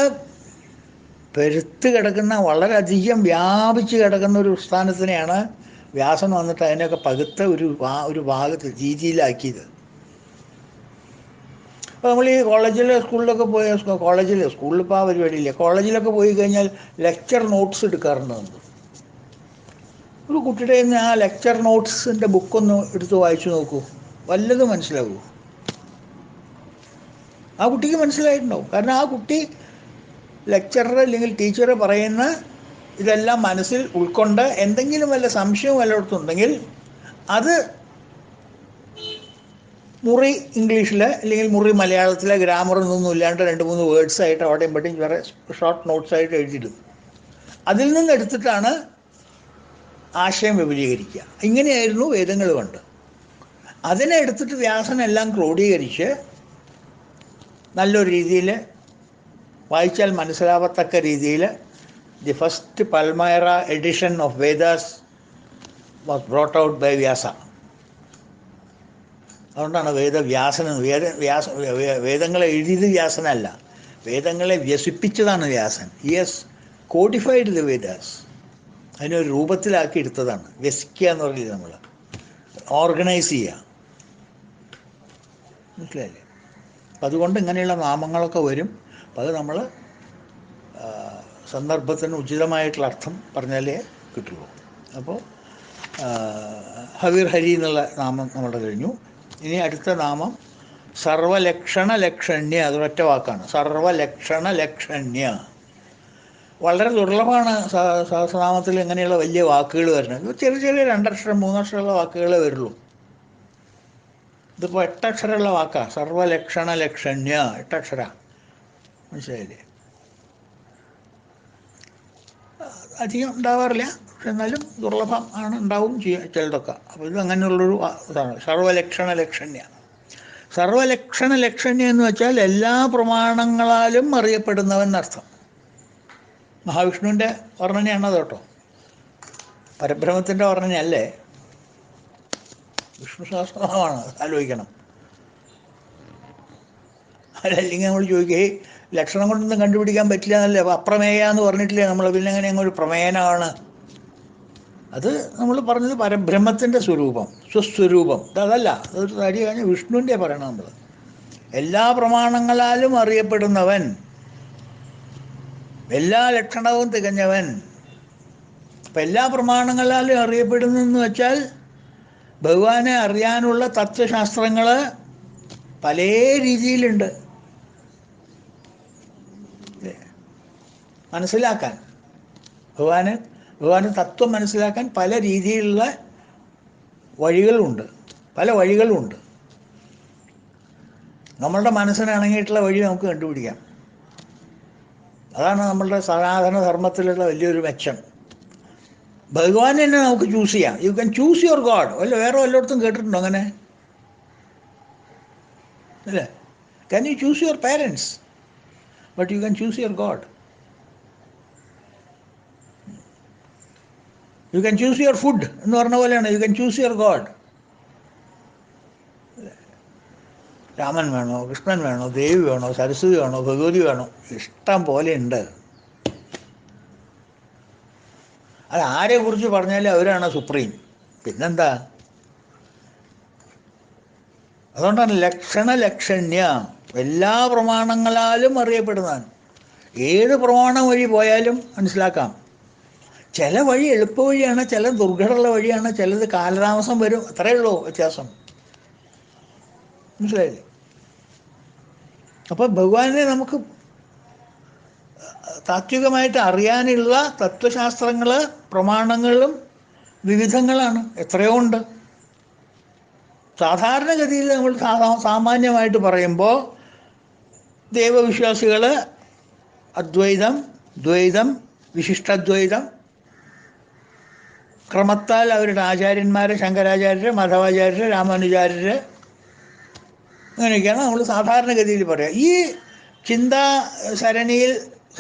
പെരുത്ത് കിടക്കുന്ന, വളരെയധികം വ്യാപിച്ച് കിടക്കുന്ന ഒരു സ്ഥാനത്തിനെയാണ് വ്യാസൻ വന്നിട്ട് അതിനെയൊക്കെ പകുത്ത ഒരു ഭാഗത്ത് രീതിയിലാക്കിയത്. അപ്പോൾ നമ്മൾ ഈ സ്കൂളിലൊക്കെ സ്കൂളിലിപ്പോൾ ആ പരിപാടിയില്ല. കോളേജിലൊക്കെ പോയി കഴിഞ്ഞാൽ ലെക്ചർ നോട്ട്സ് എടുക്കാറുണ്ട് നമ്മൾ. ഒരു കുട്ടിയുടെ നിന്ന് ആ ലെക്ചർ നോട്ട്സിൻ്റെ ബുക്കൊന്ന് എടുത്ത് വായിച്ചു നോക്കൂ, വല്ലതും മനസ്സിലാകൂ. ആ കുട്ടിക്ക് മനസ്സിലായിട്ടുണ്ടാവും. കാരണം ആ കുട്ടി ലെക്ചറർ അല്ലെങ്കിൽ ടീച്ചർ പറയുന്ന ഇതെല്ലാം മനസ്സിൽ ഉൾക്കൊണ്ട് എന്തെങ്കിലും വല്ല സംശയവും വല്ലയിടത്തുണ്ടെങ്കിൽ അത് മുറി ഇംഗ്ലീഷിൽ അല്ലെങ്കിൽ മുറി മലയാളത്തിലെ ഗ്രാമറൊന്നും ഇല്ലാണ്ട് 2-3 വേർഡ്സായിട്ട് അവിടെയും പറ്റിയും വേറെ ഷോർട്ട് നോട്ട്സായിട്ട് എഴുതിയിടും. അതിൽ നിന്ന് എടുത്തിട്ടാണ് ആശയം വിപുലീകരിക്കുക. ഇങ്ങനെയായിരുന്നു വേദങ്ങൾ കൊണ്ട്. അതിനെ എടുത്തിട്ട് വ്യാസനെല്ലാം ക്രോഡീകരിച്ച് നല്ലൊരു രീതിയിൽ വായിച്ചാൽ മനസ്സിലാവത്തക്ക രീതിയിൽ the first palmyra edition of Vedas was brought out by Vyasa. അതുകൊണ്ടാണ് വേദങ്ങളെ എഴുതിയത് വ്യാസനല്ല, വേദങ്ങളെ വ്യസിപ്പിച്ചതാണ് Vyasan. Yes, codified the Vedas. അതിനൊരു രൂപത്തിലാക്കി എടുത്തതാണ്. വ്യസിക്കുക എന്ന് പറയുന്നത് നമ്മൾ ഓർഗനൈസ് ചെയ്യുക, മനസ്സിലായില്ലേ? അപ്പം അതുകൊണ്ട് ഇങ്ങനെയുള്ള നാമങ്ങളൊക്കെ വരും. അപ്പം അത് നമ്മൾ സന്ദർഭത്തിന് ഉചിതമായിട്ടുള്ള അർത്ഥം പറഞ്ഞാലേ കിട്ടുള്ളൂ. അപ്പോൾ ഹവിർ ഹരി എന്നുള്ള നാമം നമ്മുടെ കഴിഞ്ഞു. ഇനി അടുത്ത നാമം സർവലക്ഷണ ലക്ഷണ്യ. അതൊരൊറ്റ വാക്കാണ്, സർവലക്ഷണ ലക്ഷണ്യ. വളരെ ദുർലഭമാണ് സഹസ്രനാമത്തിൽ ഇങ്ങനെയുള്ള വലിയ വാക്കുകൾ വരുന്നത്. ചെറിയ ചെറിയ 2 അക്ഷരം 3 അക്ഷരമുള്ള വാക്കുകളേ വരുള്ളൂ. ഇതിപ്പോൾ 8 അക്ഷരമുള്ള വാക്കാണ്. സർവലക്ഷണ ലക്ഷണ്യ 8 അക്ഷര. മനസ്സിലായില്ലേ? അധികം ഉണ്ടാവാറില്ല, പക്ഷെ എന്നാലും ദുർലഭം ആണ്, ഉണ്ടാവും ചെയ്യുക ചിലതൊക്കെ. അപ്പോൾ ഇത് അങ്ങനെയുള്ളൊരു ഇതാണ് സർവലക്ഷണ ലക്ഷണ്യ. സർവലക്ഷണ ലക്ഷണ്യ എന്ന് വെച്ചാൽ എല്ലാ പ്രമാണങ്ങളാലും അറിയപ്പെടുന്നവൻ എന്നർത്ഥം. മഹാവിഷ്ണുവിൻ്റെ വർണ്ണനയാണത് കേട്ടോ, പരബ്രഹ്മത്തിൻ്റെ വർണ്ണനയല്ലേ. വിഷ്ണു സഹസ്രനാമമാണ്, ആലോചിക്കണം. അതല്ലെങ്കിൽ നമ്മൾ ചോദിക്കുക ലക്ഷണം കൊണ്ടൊന്നും കണ്ടുപിടിക്കാൻ പറ്റില്ല എന്നല്ലേ, അപ്പോൾ അപ്രമേയ എന്ന് പറഞ്ഞിട്ടില്ലേ നമ്മൾ, പിന്നെ എങ്ങനെ അങ്ങൊരു പ്രമേയനാണ്? അത് നമ്മൾ പറഞ്ഞത് പരബ്രഹ്മത്തിൻ്റെ സ്വരൂപം, സ്വസ്വരൂപം. അതല്ല, അതൊരു തടി കഴിഞ്ഞ് വിഷ്ണുവിൻ്റെ പറയണം നമ്മൾ. എല്ലാ പ്രമാണങ്ങളാലും അറിയപ്പെടുന്നവൻ, എല്ലാ ലക്ഷണവും തികഞ്ഞവൻ. അപ്പം എല്ലാ പ്രമാണങ്ങളാലും അറിയപ്പെടുന്നെന്ന് വെച്ചാൽ ഭഗവാനെ അറിയാനുള്ള തത്വശാസ്ത്രങ്ങൾ പല രീതിയിലുണ്ട്. മനസ്സിലാക്കാൻ ഭഗവാന് തത്വം മനസ്സിലാക്കാൻ പല രീതിയിലുള്ള വഴികളുണ്ട്, പല വഴികളുമുണ്ട്. നമ്മളുടെ മനസ്സിനിണങ്ങിയിട്ടുള്ള വഴി നമുക്ക് കണ്ടുപിടിക്കാം. അതാണ് നമ്മളുടെ സനാതന ധർമ്മത്തിലുള്ള വലിയൊരു മെച്ചം. ഭഗവാൻ തന്നെ നമുക്ക് ചൂസ് ചെയ്യാം. You can choose your God. വേറെ വല്ലയിടത്തും കേട്ടിട്ടുണ്ടോ അങ്ങനെ? അല്ലേ? Can you choose your parents, but you can choose your God. You can choose your food എന്ന് പറഞ്ഞ പോലെയാണ് you can choose your God. Raman വേണോ, കൃഷ്ണൻ വേണോ, ദേവി വേണോ, സരസ്വതി വേണോ, ഭഗവതി വേണോ, ഇഷ്ടം പോലെ ഉണ്ട്. അത് ആരെക്കുറിച്ച് പറഞ്ഞാലും അവരാണ് സുപ്രീം. പിന്നെന്താ? അതുകൊണ്ടാണ് ലക്ഷണ്യ, എല്ലാ പ്രമാണങ്ങളാലും അറിയപ്പെടുന്നതാണ്. ഏത് പ്രമാണം വഴി പോയാലും മനസ്സിലാക്കാം. ചില വഴി എളുപ്പ വഴിയാണ്, ചില ദുർഘടമുള്ള വഴിയാണ്, ചിലത് കാലതാമസം വരും, അത്രയേ ഉള്ളൂ വ്യത്യാസം. മനസ്സിലായില്ലേ? അപ്പോൾ ഭഗവാനെ നമുക്ക് താത്വികമായിട്ട് അറിയാനുള്ള തത്വശാസ്ത്രങ്ങൾ പ്രമാണങ്ങളും വിവിധങ്ങളാണ്, എത്രയോ ഉണ്ട്. സാധാരണഗതിയിൽ നമ്മൾ സാമാന്യമായിട്ട് പറയുമ്പോൾ ദൈവവിശ്വാസികൾ അദ്വൈതം, ദ്വൈതം, വിശിഷ്ടദ്വൈതം ക്രമത്താൽ അവരുടെ ആചാര്യന്മാർ, ശങ്കരാചാര്യർ, മാധവാചാര്യർ, രാമാനുചാര്യർ, അങ്ങനെയൊക്കെയാണ് നമ്മൾ സാധാരണഗതിയിൽ പറയുക. ഈ ചിന്താ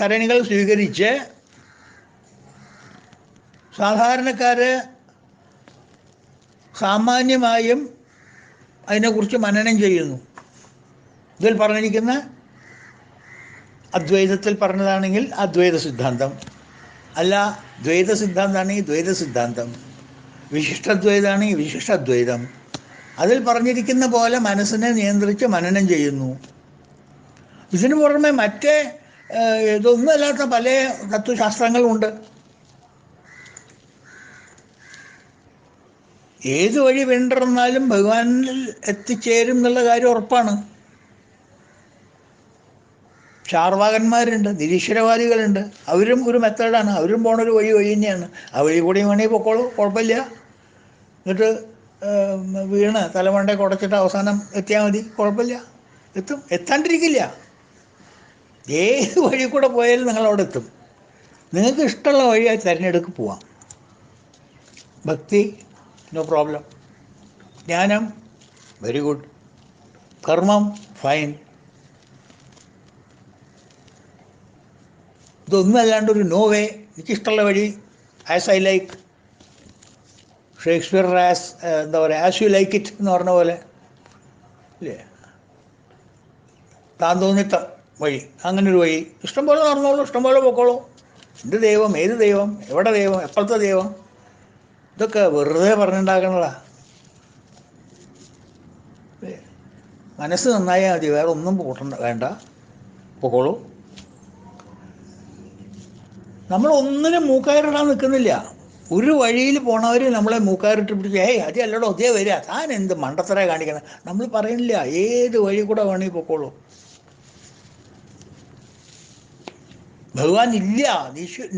സരണികൾ സ്വീകരിച്ച് സാധാരണക്കാർ സാമാന്യമായും അതിനെക്കുറിച്ച് മനനം ചെയ്യുന്നു. ഇതിൽ പറഞ്ഞിരിക്കുന്ന അദ്വൈതത്തിൽ പറഞ്ഞതാണെങ്കിൽ അദ്വൈത സിദ്ധാന്തം, അല്ല ദ്വൈത സിദ്ധാന്തമാണെങ്കിൽ ദ്വൈത സിദ്ധാന്തം, വിശിഷ്ടദ്വൈതമാണെങ്കിൽ വിശിഷ്ടദ്വൈതം, അതിൽ പറഞ്ഞിരിക്കുന്ന പോലെ മനസ്സിനെ നിയന്ത്രിച്ച് മനനം ചെയ്യുന്നു. ഇതിനു പുറമെ മറ്റേ ഇതൊന്നുമല്ലാത്ത പല തത്വശാസ്ത്രങ്ങളുമുണ്ട്. ഏത് വഴി പിന്തുടർന്നാലും ഭഗവാനിൽ എത്തിച്ചേരും എന്നുള്ള കാര്യം ഉറപ്പാണ്. ചാർവാകന്മാരുണ്ട്, നിരീശ്വരവാദികളുണ്ട്, അവരും ഒരു മെത്തേഡാണ്, അവരും പോണൊരു വഴി തന്നെയാണ്. ആ വഴി കൂടി വേണമെങ്കിൽ പൊക്കോളൂ, കുഴപ്പമില്ല. എന്നിട്ട് വീണ് തലമണ്ടേ കുടച്ചിട്ട് അവസാനം എത്തിയാൽ മതി, കുഴപ്പമില്ല, എത്തും. എത്താണ്ടിരിക്കില്ല. ഏത് വഴി കൂടെ പോയാലും നിങ്ങളവിടെ എത്തും. നിങ്ങൾക്ക് ഇഷ്ടമുള്ള വഴിയായി തിരഞ്ഞെടുക്ക് പോവാം. ഭക്തി നോ പ്രോബ്ലം, ജ്ഞാനം വെരി ഗുഡ്, കർമ്മം ഫൈൻ. ഇതൊന്നും അല്ലാണ്ട് ഒരു നോ വേ, എനിക്കിഷ്ടമുള്ള വഴി, ആസ് ഐ ലൈക്ക്, ഷേക്സ്പിയർ എന്താ പറയുക, ആസ് യു ലൈക്ക് ഇറ്റ് എന്ന് പറഞ്ഞ പോലെ ഇല്ലേ, താൻ തോന്നിത്ത വഴി, അങ്ങനൊരു വഴി ഇഷ്ടംപോലെ നടന്നോളൂ, ഇഷ്ടംപോലെ പൊക്കോളൂ. എന്ത് ദൈവം, ഏത് ദൈവം, എവിടെ ദൈവം, എപ്പോഴത്തെ ദൈവം, ഇതൊക്കെ വെറുതെ പറഞ്ഞുണ്ടാക്കണതാ. മനസ്സ് നന്നായാൽ മതി, വേറെ ഒന്നും വേണ്ട, പൊക്കോളൂ. നമ്മളൊന്നിനും മൂക്കയറിടാൻ നിൽക്കുന്നില്ല. ഒരു വഴിയിൽ പോണവർ നമ്മളെ മൂക്കയറിട്ട് പിടിച്ച് അത് അല്ലടോ അതേ വരിക, താൻ എന്ത് മണ്ടത്തര കാണിക്കണം നമ്മൾ പറയണില്ല. ഏത് വഴി കൂടെ വേണമെങ്കിൽ പൊക്കോളൂ. ഭഗവാൻ ഇല്ല,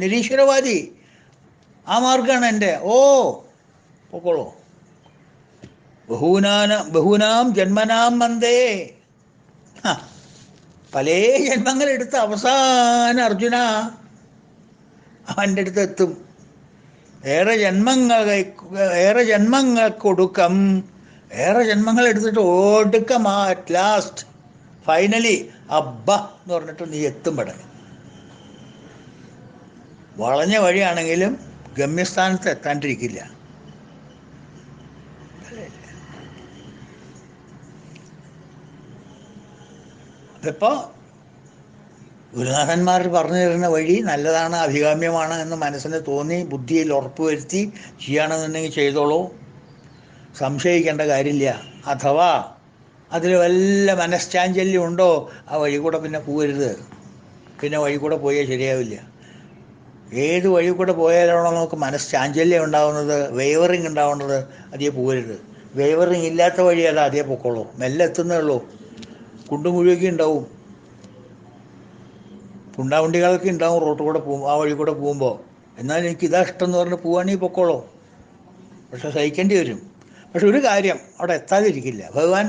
നിരീശ്വരവാദി. ആ മാർഗമാണ് എൻ്റെ. ഓ പൊക്കോളൂ. ബഹൂനാം ജന്മനാം മന്ദേ. പല ജന്മങ്ങളെടുത്ത് അവസാന അർജുന അവൻ്റെ അടുത്ത് എത്തും. ഏറെ ജന്മങ്ങൾക്കൊടുക്കം, ഏറെ ജന്മങ്ങൾ എടുത്തിട്ട് ഒടുക്കം അറ്റ് ലാസ്റ്റ് ഫൈനലി അബ്ബ എന്ന് പറഞ്ഞിട്ട് നീ എത്തും പെടാൻ. വളഞ്ഞ വഴിയാണെങ്കിലും ഗമ്യസ്ഥാനത്ത് എത്താണ്ടിരിക്കില്ല. ഇപ്പോൾ ഗുരുനാഥന്മാർ പറഞ്ഞു തരുന്ന വഴി നല്ലതാണ്, അഭികാമ്യമാണ് എന്ന് മനസ്സിന് തോന്നി ബുദ്ധിയിൽ ഉറപ്പുവരുത്തി ചെയ്യുകയാണെന്നുണ്ടെങ്കിൽ ചെയ്തോളൂ, സംശയിക്കേണ്ട കാര്യമില്ല. അഥവാ അതിൽ വല്ല മനഃശാഞ്ചല്യം ഉണ്ടോ, ആ വഴി കൂടെ പിന്നെ പോകരുത്. പിന്നെ വഴി കൂടെ പോയാൽ ശരിയാവില്ല. ഏത് വഴി കൂടെ പോയാലാണോ നമുക്ക് മനഃശാഞ്ചല്യം ഉണ്ടാവുന്നത്, വേവറിങ് ഉണ്ടാവുന്നത്, അതേ പോകരുത്. വേവറിങ് ഇല്ലാത്ത വഴി അതാ, അതേ പൊക്കോളൂ. മെല്ലെ എത്തുന്നേ ഉള്ളൂ. കുണ്ടും കുഴിയൊക്കെ ഉണ്ടാവും, പുണ്ടാവണ്ടികളൊക്കെ ഉണ്ടാവും റോട്ട് കൂടെ ആ വഴി കൂടെ പോകുമ്പോൾ. എന്നാൽ എനിക്ക് ഇതാ ഇഷ്ടം എന്ന് പറഞ്ഞ് പോവുകയാണെങ്കിൽ പൊക്കോളൂ. പക്ഷെ സഹിക്കേണ്ടി വരും. പക്ഷെ ഒരു കാര്യം, അവിടെ എത്താതിരിക്കില്ല. ഭഗവാൻ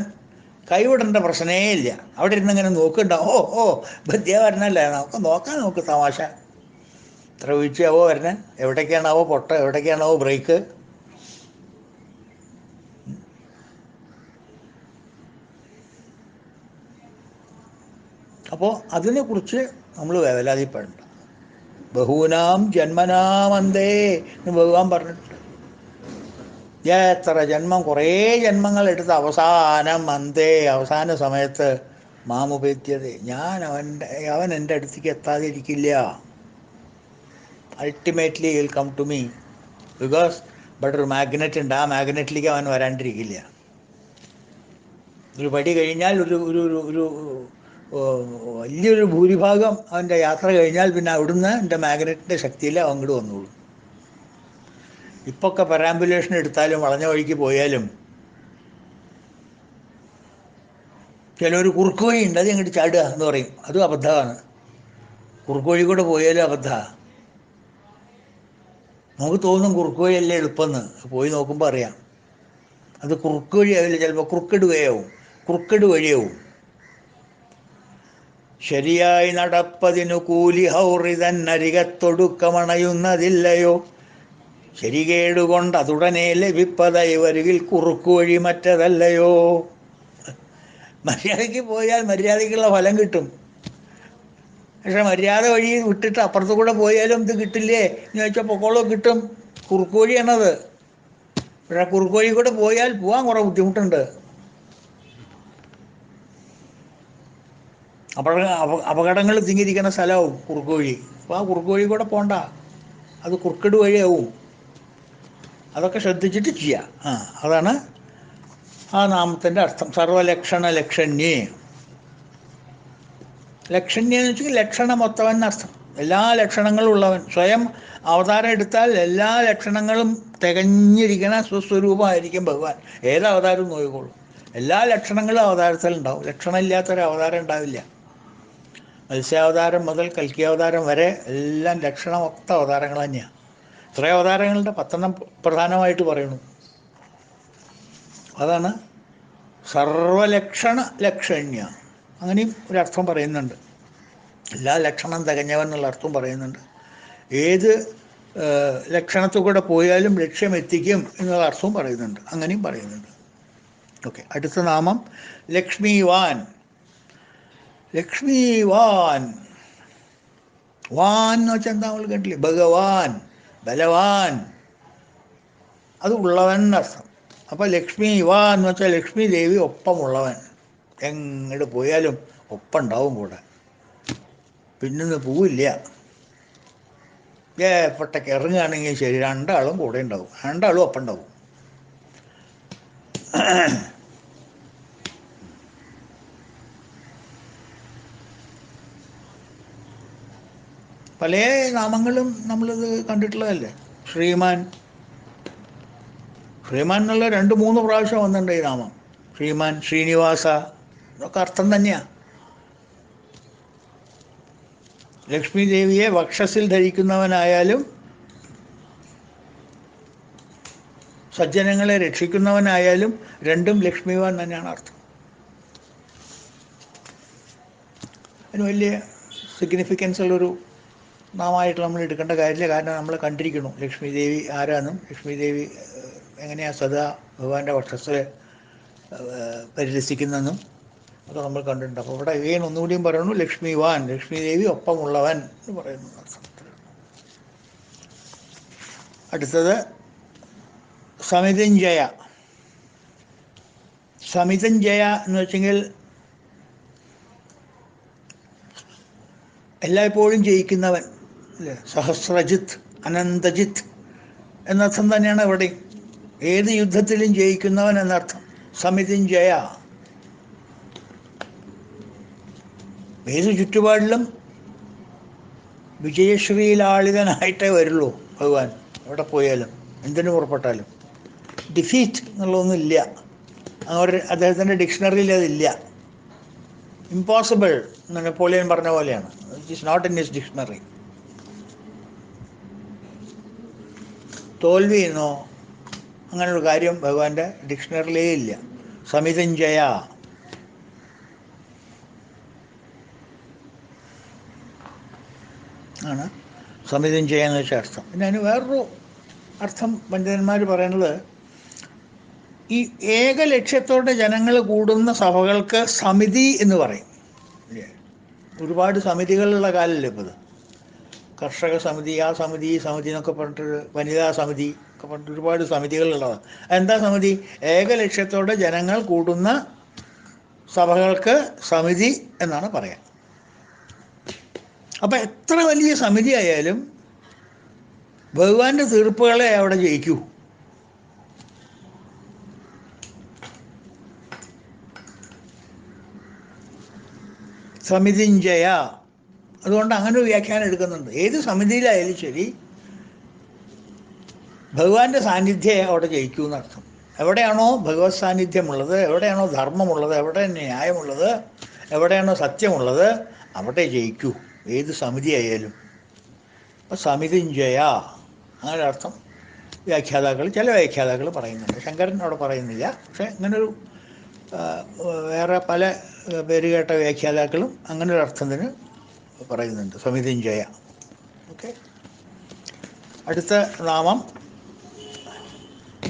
കൈവിടേണ്ട പ്രശ്നമേ ഇല്ല. അവിടെ ഇരുന്ന് ഇങ്ങനെ നോക്കുന്നുണ്ടാവും. ഓ ബദ്ധ്യ വരണല്ലേ, നമുക്ക് നോക്ക് തമാശ. ഇത്ര വീഴ്ചയാവോ വരണേ, എവിടേക്കാണാവോ പൊട്ട, എവിടേക്കാണാവോ ബ്രേക്ക്. അപ്പോൾ അതിനെക്കുറിച്ച് നമ്മൾ വേവലാതിപ്പെടണ്ട. ബഹൂനാം ജന്മനാമന്തേ എന്ന് ഭഗവാൻ പറഞ്ഞിട്ടുണ്ട്. എത്ര ജന്മം, കുറേ ജന്മങ്ങൾ എടുത്ത് അവസാനം അന്തേ, അവസാന സമയത്ത് മാമുപേത്യതേ, അവൻ എൻ്റെ അടുത്തേക്ക് എത്താതിരിക്കില്ല. Ultimately will come to me. Because ഇവിടെ ഒരു മാഗ്നറ്റ് ഉണ്ട്, ആ മാഗ്നറ്റിലേക്ക് അവൻ വരാണ്ടിരിക്കില്ല. ഒരു പടി കഴിഞ്ഞാൽ ഒരു ഒരു ഒരു വലിയൊരു ഭൂരിഭാഗം അവൻ്റെ യാത്ര കഴിഞ്ഞാൽ പിന്നെ അവിടുന്ന് എൻ്റെ മാഗ്നറ്റിൻ്റെ ശക്തിയിൽ അങ്ങോട്ട് വന്നോളൂ. ഇപ്പൊക്കെ പെരാമ്പുലേഷൻ എടുത്താലും വളഞ്ഞ വഴിക്ക് പോയാലും ചിലൊരു കുറുക്ക് വഴി ഉണ്ട്, അത് ഇങ്ങോട്ട് ചാടുക എന്ന് പറയും. അതും അബദ്ധമാണ്. കുറുക്ക് വഴി കൂടെ പോയാലും അബദ്ധമാണ്. നമുക്ക് തോന്നും കുറുക്ക് വഴിയല്ലേ എളുപ്പമെന്ന്, പോയി നോക്കുമ്പോൾ അറിയാം അത് കുറുക്ക് വഴിയാവില്ല. ചിലപ്പോൾ കുറുക്കട് വഴിയാവും. ശരിയായി നടപ്പതിനു കൂലി ഹൗറിതന്നരികത്തൊടുക്കമണയുന്നതില്ലയോ, ശരികേടുകൊണ്ട് അതുടനെ ലഭിപ്പതായി വരുകിൽ കുറുക്കു വഴി മറ്റതല്ലയോ. മര്യാദയ്ക്ക് പോയാൽ മര്യാദയ്ക്കുള്ള ഫലം കിട്ടും. പക്ഷെ മര്യാദ വഴി വിട്ടിട്ട് അപ്പുറത്ത് കൂടെ പോയാലും ഇത് കിട്ടില്ലേ എന്ന് ചോദിച്ചാൽ പൊക്കോളോ, കിട്ടും. കുറുക്ക് വഴിയാണത്. പക്ഷെ കുറുക്ക് വഴി കൂടെ പോയാൽ പോകാൻ കുറേ ബുദ്ധിമുട്ടുണ്ട്. അപകടങ്ങൾ തിങ്ങിയിരിക്കുന്ന സ്ഥലമാവും കുറുക്ക് വഴി. അപ്പോൾ ആ കുറുക്ക് വഴി കൂടെ പോണ്ട, അത് കുറുക്കട് വഴിയാവും. അതൊക്കെ ശ്രദ്ധിച്ചിട്ട് ചെയ്യുക. അതാണ് ആ നാമത്തിൻ്റെ അർത്ഥം. സർവലക്ഷണ ലക്ഷണ്യേ. ലക്ഷണ്യ എന്ന് വെച്ചാൽ ലക്ഷണമൊത്തവൻ എന്നർത്ഥം. എല്ലാ ലക്ഷണങ്ങളും ഉള്ളവൻ. സ്വയം അവതാരം എടുത്താൽ എല്ലാ ലക്ഷണങ്ങളും തികഞ്ഞിരിക്കുന്ന സ്വസ്വരൂപമായിരിക്കും ഭഗവാൻ. ഏത് അവതാരവും നോക്കിക്കോളും. എല്ലാ ലക്ഷണങ്ങളും അവതാരത്തിലുണ്ടാവും. ലക്ഷണമില്ലാത്തൊരു അവതാരം ഉണ്ടാവില്ല. മത്സ്യാവതാരം മുതൽ കൽക്കി അവതാരം വരെ എല്ലാം ലക്ഷണമൊത്ത അവതാരങ്ങൾ തന്നെയാണ്. ഇത്രയും അവതാരങ്ങളുടെ 10 പ്രധാനമായിട്ട് പറയുന്നു. അതാണ് സർവലക്ഷണ ലക്ഷണ്യ. അങ്ങനെയും ഒരർത്ഥം പറയുന്നുണ്ട്. എല്ലാ ലക്ഷണം തികഞ്ഞവൻ എന്നുള്ള അർത്ഥം പറയുന്നുണ്ട്. ഏത് ലക്ഷണത്തിൽ കൂടെ പോയാലും ലക്ഷ്യം എത്തിക്കും എന്നുള്ള അർത്ഥവും പറയുന്നുണ്ട്. അങ്ങനെയും പറയുന്നുണ്ട്. ഓക്കെ, അടുത്ത നാമം ലക്ഷ്മിവാൻ. ലക്ഷ്മിവാൻ, വാൻ എന്ന് വെച്ചാൽ എന്താ നമ്മൾ കേട്ടില്ലേ, ഭഗവാൻ, ബലവാൻ, അത് ഉള്ളവൻ എന്നർത്ഥം. അപ്പോൾ ലക്ഷ്മി വാൻ എന്ന് വെച്ചാൽ ലക്ഷ്മി ദേവി ഒപ്പമുള്ളവൻ. എങ്ങോട്ട് പോയാലും ഒപ്പം ഉണ്ടാവും കൂടെ, പിന്നൊന്ന് പോവില്ല. ഏപ്പെട്ടൊക്കെ ഇറങ്ങുകയാണെങ്കിൽ ശരി, രണ്ടാളും കൂടെ ഉണ്ടാവും, രണ്ടാളും ഒപ്പം ഉണ്ടാവും. പല നാമങ്ങളും നമ്മളിത് കണ്ടിട്ടുള്ളതല്ലേ. ശ്രീമാൻ എന്നുള്ള 2-3 പ്രാവശ്യം വന്നിട്ടുണ്ട് ഈ നാമം. ശ്രീമാൻ, ശ്രീനിവാസ, ഇതൊക്കെ അർത്ഥം തന്നെയാണ്. ലക്ഷ്മി ദേവിയെ വക്ഷസിൽ ധരിക്കുന്നവനായാലും സജ്ജനങ്ങളെ രക്ഷിക്കുന്നവനായാലും രണ്ടും ലക്ഷ്മിവാൻ തന്നെയാണ് അർത്ഥം. അതിന് വലിയ സിഗ്നിഫിക്കൻസ് ഉള്ളൊരു നാമമായിട്ട് നമ്മൾ എടുക്കേണ്ട കാര്യമില്ല. കാരണം നമ്മൾ കണ്ടിരിക്കുന്നു ലക്ഷ്മി ദേവി ആരാന്നും ലക്ഷ്മി ദേവി എങ്ങനെയാണ് സദാ ഭഗവാന്റെ വക്ഷസ്സിൽ പരിരസിക്കുന്നതെന്നും ഒക്കെ നമ്മൾ കണ്ടിട്ടുണ്ട്. അപ്പോൾ ഇവിടെ ഏൻ ഒന്നുകൂടിയും പറയുന്നു ലക്ഷ്മിവാൻ, ലക്ഷ്മി ദേവി ഒപ്പമുള്ളവൻ എന്ന് പറയുന്നു അർത്ഥം. അടുത്തത് സമിതഞ്ജയ. സമിതഞ്ജയ എന്ന് വെച്ചെങ്കിൽ എല്ലായ്പ്പോഴും ജയിക്കുന്നവൻ അല്ലേ, സഹസ്രജിത്ത്, അനന്തജിത്ത് എന്നർത്ഥം തന്നെയാണ് ഇവിടെ. ഏത് യുദ്ധത്തിലും ജയിക്കുന്നവൻ എന്നർത്ഥം. സമിതഞ്ജയ, ഏത് ചുറ്റുപാടിലും വിജയശ്രീലാളിതനായിട്ടേ വരുള്ളൂ ഭഗവാൻ. എവിടെ പോയാലും എന്തിനു പുറപ്പെട്ടാലും ഡിഫീറ്റ് എന്നുള്ളതൊന്നുമില്ല. അങ്ങനെ അദ്ദേഹത്തിൻ്റെ ഡിക്ഷണറിയിൽ അതില്ല. ഇമ്പോസിബിൾ എന്ന് നെപ്പോളിയൻ പറഞ്ഞ പോലെയാണ്. It is not in his dictionary. തോൽവി എന്നോ അങ്ങനൊരു കാര്യം ഭഗവാന്റെ ഡിക്ഷണറിയിലേ ഇല്ല. സമിതഞ്ജയ ആണ് സമിതഞ്ജയ എന്ന് വെച്ച അർത്ഥം. പിന്നെ അതിന് വേറൊരു അർത്ഥം പണ്ഡിതന്മാർ പറയുന്നത്, ഈ ഏക ലക്ഷ്യത്തോടെ ജനങ്ങൾ കൂടുന്ന സഭകൾക്ക് സമിതി എന്ന് പറയും. ഒരുപാട് സമിതികളുള്ള കാലമല്ലേ ഇപ്പോൾ ഇത്. കർഷക സമിതി, ആ സമിതി, ഈ സമിതി എന്നൊക്കെ പറഞ്ഞിട്ട്, വനിതാ സമിതി ഒക്കെ പറഞ്ഞിട്ട് ഒരുപാട് സമിതികളുള്ളതാണ്. എന്താ സമിതി? ഏക ലക്ഷ്യത്തോടെ ജനങ്ങൾ കൂടുന്ന സഭകൾക്ക് സമിതി എന്നാണ് പറയാം. അപ്പം എത്ര വലിയ സമിതി ആയാലും ഭഗവാന്റെ തീർപ്പുകളെ അവിടെ ജയിക്കൂ. സമിതിഞ്ജയ. അതുകൊണ്ട് അങ്ങനെ ഒരു വ്യാഖ്യാനം എടുക്കുന്നുണ്ട്. ഏത് സമിതിയിലായാലും ശരി ഭഗവാന്റെ സാന്നിധ്യം അവിടെ ജയിക്കൂ എന്നർത്ഥം. എവിടെയാണോ ഭഗവത് സാന്നിധ്യമുള്ളത്, എവിടെയാണോ ധർമ്മമുള്ളത്, എവിടെ ന്യായമുള്ളത്, എവിടെയാണോ സത്യമുള്ളത്, അവിടെ ജയിക്കൂ ഏത് സമിതി ആയാലും. അപ്പോൾ സമിതിഞ്ജയ അങ്ങനെ അർത്ഥം വ്യാഖ്യാതാക്കൾ, ചില വ്യാഖ്യാതാക്കൾ പറയുന്നുണ്ട്. ശങ്കരൻ അവിടെ പറയുന്നില്ല. പക്ഷേ ഇങ്ങനൊരു വേറെ പല പേരുകേട്ട വ്യാഖ്യാതാക്കളും അങ്ങനൊരു അർത്ഥത്തിന് പറയുന്നുണ്ട്, സമിതിഞ്ജയ. ഓക്കെ. അടുത്ത നാമം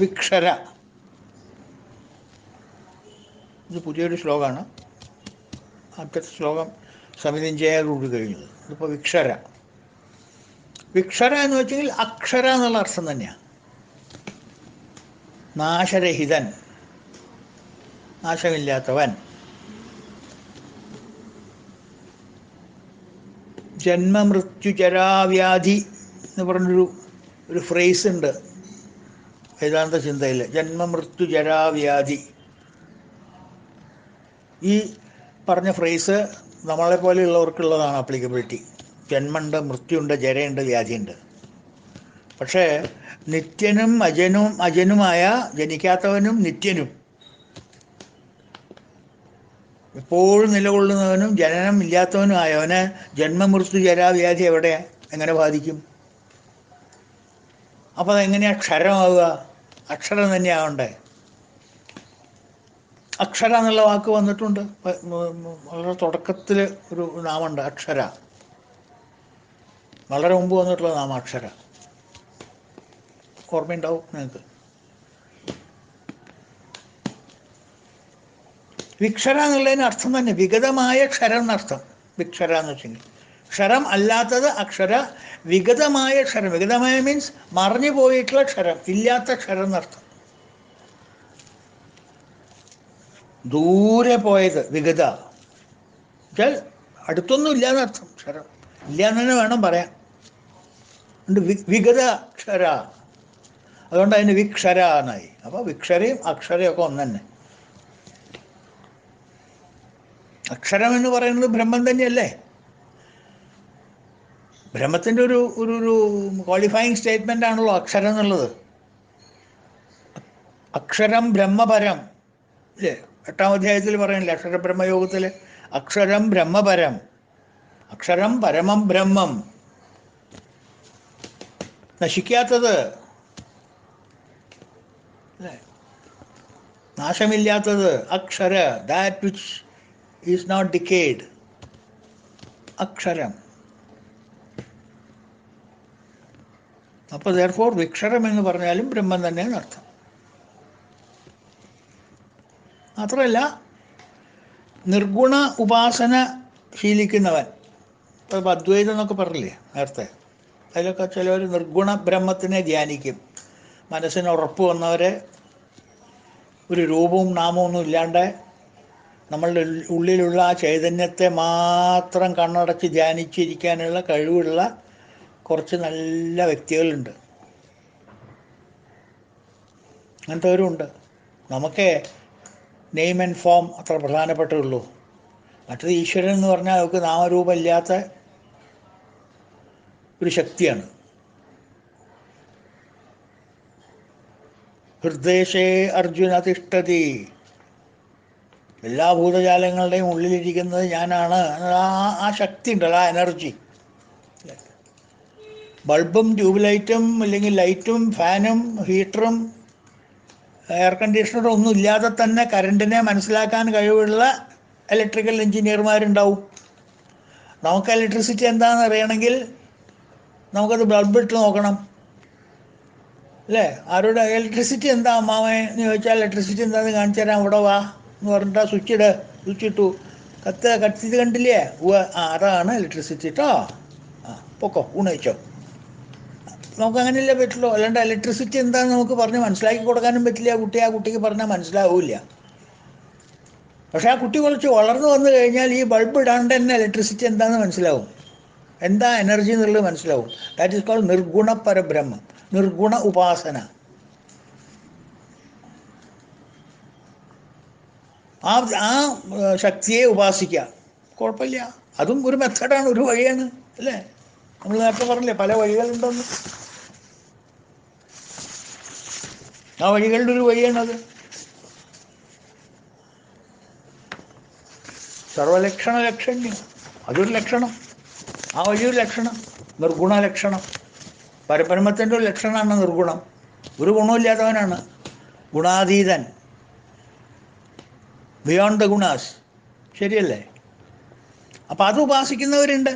വിക്ഷര. ഇത് പുതിയൊരു ശ്ലോകമാണ്. ആദ്യത്തെ ശ്ലോകം സമിതിഞ്ജയോട് കഴിഞ്ഞത്. ഇതിപ്പോൾ വിക്ഷര. വിക്ഷര എന്ന് വെച്ചെങ്കിൽ അക്ഷര എന്നുള്ള അർത്ഥം തന്നെയാണ്. നാശരഹിതൻ, നാശമില്ലാത്തവൻ. ജന്മമൃത്യു ജരാവ്യാധി എന്ന് പറഞ്ഞൊരു ഫ്രേസ് ഉണ്ട് വേദാന്ത ചിന്തയിൽ. ജന്മമൃത്യു ജരാവ്യാധി. ഈ പറഞ്ഞ ഫ്രേസ് നമ്മളെപ്പോലെയുള്ളവർക്കുള്ളതാണ് ആപ്ലിക്കബിലിറ്റി. ജന്മമുണ്ട്, മൃത്യുണ്ട്, ജരയുണ്ട്, വ്യാധിയുണ്ട്. പക്ഷേ നിത്യനും അജനുമായ, ജനിക്കാത്തവനും നിത്യനും, എപ്പോഴും നിലകൊള്ളുന്നവനും ജനനം ഇല്ലാത്തവനും ആയവന് ജന്മമൃത്യു ജരാവ്യാധി എങ്ങനെ ബാധിക്കും? അപ്പോൾ അതെങ്ങനെയാണ് ക്ഷരമാവുക? അക്ഷരം തന്നെയാവണ്ടേ. അക്ഷര എന്നുള്ള വാക്ക് വന്നിട്ടുണ്ട്. വളരെ തുടക്കത്തിൽ ഒരു നാമുണ്ട് അക്ഷര. വളരെ മുമ്പ് വന്നിട്ടുള്ള നാമം അക്ഷര. ഓർമ്മയുണ്ടാവും നിങ്ങൾക്ക്. വിക്ഷര എന്നുള്ളതിന് അർത്ഥം തന്നെ വിഗതമായ ക്ഷരം എന്നർത്ഥം. വിക്ഷര എന്ന് വെച്ചെങ്കിൽ ക്ഷരം അല്ലാത്തത് അക്ഷര, വിഗതമായ ക്ഷരം. വിഗതമായ മീൻസ് മറിഞ്ഞു പോയിട്ടുള്ള ക്ഷരം, ഇല്ലാത്ത ക്ഷരം എന്നർത്ഥം. ദൂരെ പോയത് വിഗത വെച്ചാൽ അടുത്തൊന്നും ഇല്ലാന്നർത്ഥം. ക്ഷരം ഇല്ല എന്ന് തന്നെ വേണം പറയാൻ. വിഗത അക്ഷര, അതുകൊണ്ട് അതിന് വിക്ഷര എന്നായി. അപ്പോൾ വിക്ഷരയും അക്ഷരയും ഒക്കെ ഒന്ന് തന്നെ. അക്ഷരം എന്ന് പറയുന്നത് ബ്രഹ്മം തന്നെയല്ലേ. ബ്രഹ്മത്തിൻ്റെ ഒരു ക്വാളിഫയിങ് സ്റ്റേറ്റ്മെൻ്റ് ആണല്ലോ അക്ഷരം എന്നുള്ളത്. അക്ഷരം ബ്രഹ്മപരം അല്ലേ? 8ാം അധ്യായത്തിൽ പറയണില്ലേ, അക്ഷരബ്രഹ്മയോഗത്തിൽ അക്ഷരം ബ്രഹ്മപരം. അക്ഷരം പരമം ബ്രഹ്മം, നശിക്കാത്തത്, അല്ലേ, നാശമില്ലാത്തത്. അക്ഷര, that which is not decayed. അക്ഷരം. അപ്പോൾ therefore വിക്ഷരം എന്ന് പറഞ്ഞാലും ബ്രഹ്മം തന്നെയാണ് അർത്ഥം. മാത്രമല്ല നിർഗുണ ഉപാസന ശീലിക്കുന്നവൻ, ഇപ്പോൾ അദ്വൈതം എന്നൊക്കെ പറഞ്ഞില്ലേ നേരത്തെ, അതിലൊക്കെ ചിലവർ നിർഗുണ ബ്രഹ്മത്തിനെ ധ്യാനിക്കും. മനസ്സിന് ഉറപ്പ് വന്നവരെ ഒരു രൂപവും നാമവും ഒന്നും ഇല്ലാണ്ട് നമ്മളുടെ ഉള്ളിലുള്ള ആ ചൈതന്യത്തെ മാത്രം കണ്ണടച്ച് ധ്യാനിച്ചിരിക്കാനുള്ള കഴിവുള്ള കുറച്ച് നല്ല വ്യക്തികളുണ്ട്. അങ്ങനത്തെവരുണ്ട്. നമുക്ക് നെയിം ആൻഡ് ഫോം അത്ര പ്രധാനപ്പെട്ടുള്ളൂ. മറ്റത് ഈശ്വരൻ എന്ന് പറഞ്ഞാൽ അവർക്ക് നാമരൂപം ഇല്ലാത്ത ഒരു ശക്തിയാണ്. ഹൃദയശേ അർജുന തിഷ്ഠതി, എല്ലാ ഭൂതജാലങ്ങളുടെയും ഉള്ളിലിരിക്കുന്നത് ഞാനാണ്. ആ ശക്തി ഉണ്ടല്ലോ, ആ എനർജി. ബൾബും ട്യൂബ് ലൈറ്റും അല്ലെങ്കിൽ ലൈറ്റും ഫാനും ഹീറ്ററും എയർ കണ്ടീഷണറും ഒന്നും ഇല്ലാതെ തന്നെ കറണ്ടിനെ മനസ്സിലാക്കാൻ കഴിവുള്ള ഇലക്ട്രിക്കൽ എഞ്ചിനീയർമാരുണ്ടാവും. നമുക്ക് ഇലക്ട്രിസിറ്റി എന്താണെന്ന് അറിയണമെങ്കിൽ നമുക്കത് ബൾബ് ഇട്ട് നോക്കണം, അല്ലേ? ആരോട് ഇലക്ട്രിസിറ്റി എന്താ അമ്മാവേ എന്ന് ചോദിച്ചാൽ ഇലക്ട്രിസിറ്റി എന്താണെന്ന് കാണിച്ചു തരാം, ഇവിടെ വാ എന്ന് പറഞ്ഞിട്ട് സ്വിച്ച് ഇട്ടു, കത്തിയത് കണ്ടില്ലേ? അതാണ് ഇലക്ട്രിസിറ്റി കേട്ടോ, പൊക്കോ ഊണ് കഴിച്ചോ. നമുക്ക് അങ്ങനെയല്ലേ പറ്റുള്ളൂ. അല്ലാണ്ട് ഇലക്ട്രിസിറ്റി എന്താണെന്ന് നമുക്ക് പറഞ്ഞ് മനസ്സിലാക്കി കൊടുക്കാനും പറ്റില്ല. ആ കുട്ടിക്ക് പറഞ്ഞാൽ മനസ്സിലാവില്ല. പക്ഷേ ആ കുട്ടി കുറച്ച് വളർന്നു വന്നു കഴിഞ്ഞാൽ ഈ ബൾബ് ഇടാണ്ട് തന്നെ ഇലക്ട്രിസിറ്റി എന്താണെന്ന് മനസ്സിലാവും, എന്താ എനർജി എന്നുള്ളത് മനസ്സിലാവും. ദാറ്റ് ഈസ് കോൾഡ് നിർഗുണ പരബ്രഹ്മം, നിർഗുണ ഉപാസന. ആ ശക്തിയെ ഉപാസിക്കുക, കുഴപ്പമില്ല. അതും ഒരു മെത്തേഡാണ്, ഒരു വഴിയാണ്, അല്ലേ? നമ്മൾ നേരത്തെ പറഞ്ഞില്ലേ പല വഴികളുണ്ടെന്ന്. ആ വഴികളുടെ ഒരു വഴിയാണത്. സർവലക്ഷണ ലക്ഷണ്യം, അതൊരു ലക്ഷണം. ആ വഴിയൊരു ലക്ഷണം, നിർഗുണ ലക്ഷണം. പരബ്രഹ്മത്തിൻ്റെ ഒരു ലക്ഷണമാണ് നിർഗുണം. ഒരു ഗുണമില്ലാത്തവനാണ്, ഗുണാതീതൻ, ബിയോണ്ട് ദ ഗുണാസ്. ശരിയല്ലേ? അപ്പം അത് ഉപാസിക്കുന്നവരുണ്ട്.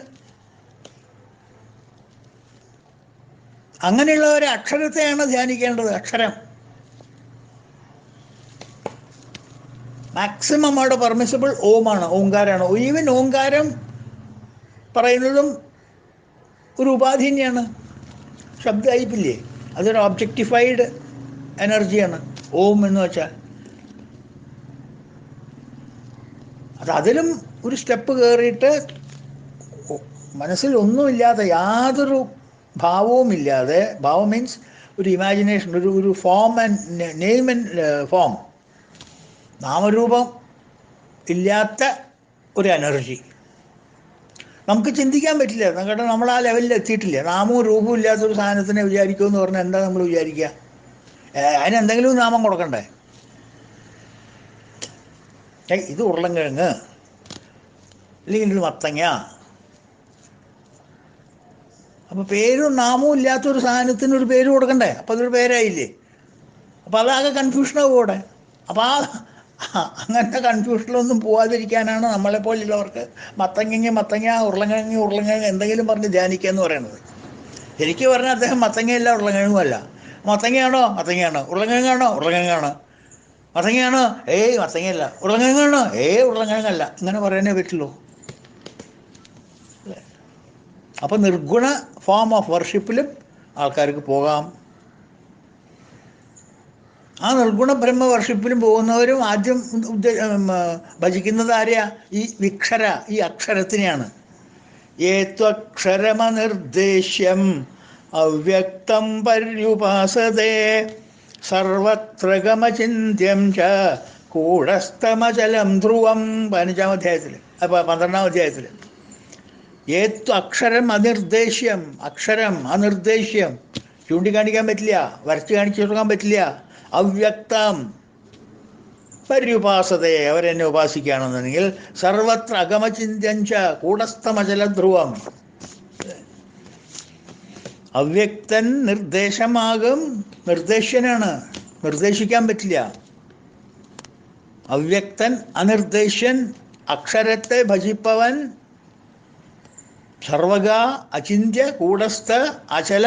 അങ്ങനെയുള്ളവരെ അക്ഷരത്തെയാണ് ധ്യാനിക്കേണ്ടത്. അക്ഷരം മാക്സിമം അവിടെ പെർമിസിബിൾ ഓമാണ്, ഓങ്കാരമാണ്. ഈവൻ ഓങ്കാരം പറയുന്നതും ഒരു ഉപാധി തന്നെയാണ്, ശബ്ദമായിപ്പില്ലേ? അതൊരു ഒബ്ജക്റ്റിഫൈഡ് എനർജിയാണ് ഓം എന്ന് വെച്ചാൽ. അതിലും ഒരു സ്റ്റെപ്പ് കയറിയിട്ട് മനസ്സിൽ ഒന്നുമില്ലാതെ, യാതൊരു ഭാവവുമില്ലാതെ, ഭാവം മീൻസ് ഒരു ഇമാജിനേഷൻ, ഒരു form and name and form, നാമരൂപം ഇല്ലാത്ത ഒരു എനർജി നമുക്ക് ചിന്തിക്കാൻ പറ്റില്ല. കാരണം നമ്മൾ ആ ലെവലിൽ എത്തിയിട്ടില്ല. നാമവും രൂപവും ഇല്ലാത്തൊരു സാധനത്തിനെ വിചാരിക്കുമെന്ന് പറഞ്ഞാൽ എന്താ നമ്മൾ വിചാരിക്കുക? അതിനെന്തെങ്കിലും നാമം കൊടുക്കണ്ടേ? ഇത് ഉരുളൻകിഴങ്ങ്, അല്ലെങ്കിൽ ഇത് മത്തങ്ങ. അപ്പോൾ പേരും നാമവും ഇല്ലാത്തൊരു സാധനത്തിനൊരു പേര് കൊടുക്കണ്ടേ? അപ്പോൾ അതൊരു പേരായില്ലേ? അപ്പോൾ അതാകെ കൺഫ്യൂഷനാവും അവിടെ. അപ്പോൾ അങ്ങനത്തെ കൺഫ്യൂഷനിലൊന്നും പോവാതിരിക്കാനാണ് നമ്മളെപ്പോലുള്ളവർക്ക് മത്തങ്ങ, ഉരുളൻകിഴങ്ങ് എന്തെങ്കിലും പറഞ്ഞ് ധ്യാനിക്കുക എന്ന് പറയുന്നത്. ശരിക്കും പറഞ്ഞാൽ അദ്ദേഹം മത്തങ്ങയല്ല ഉരുളൻകിഴങ്ങുമല്ല. മത്തങ്ങയാണോ? ഉരുളൻകിഴങ്ങാണോ? മത്തങ്ങയാണോ? മത്തങ്ങയല്ല. ഉരുളൻകിഴങ്ങാണോ? ഉരുളൻകിഴങ്ങല്ല. ഇങ്ങനെ പറയാനേ പറ്റുള്ളൂ. അപ്പം നിർഗുണ ഫോം ഓഫ് വർഷിപ്പിലും ആൾക്കാർക്ക് പോകാം. ആ നിർഗുണ ബ്രഹ്മ വർഷിപ്പിലും പോകുന്നവരും ആദ്യം ഭജിക്കുന്നത് ആരെയാ? ഈ വിക്ഷര, ഈ അക്ഷരത്തിനെയാണ്. ഏത്വക്ഷരമനിർദ്ദേശ്യം അവ്യക്തം പര്യുപാസതേ സർവത്ര ഗമചിന്യം ച കൂടസ്ഥമചലം ധ്രുവം. 15-ാം അധ്യായത്തിൽ, 12-ാം അധ്യായത്തിൽ. അക്ഷരം അനിർദ്ദേശ്യം, അക്ഷരം അനിർദ്ദേശ്യം, ചൂണ്ടിക്കാണിക്കാൻ പറ്റില്ല, വരച്ച് കാണിച്ചു കൊടുക്കാൻ പറ്റില്ല. അവ്യക്തം, പര്യുപാസതയെ അവരെന്നെ ഉപാസിക്കുകയാണെന്നുണ്ടെങ്കിൽ സർവത്ര അഗമചിന്യഞ്ച കൂടസ്ഥമചലധ്രുവം. അവ്യക്തൻ നിർദ്ദേശമാകും, നിർദ്ദേശ്യനാണ്, നിർദ്ദേശിക്കാൻ പറ്റില്ല. അവ്യക്തൻ അനിർദ്ദേശ്യൻ, അക്ഷരത്തെ ഭജിപ്പവൻ, സർവഗ അചിന്യ കൂടസ്ഥ അചല,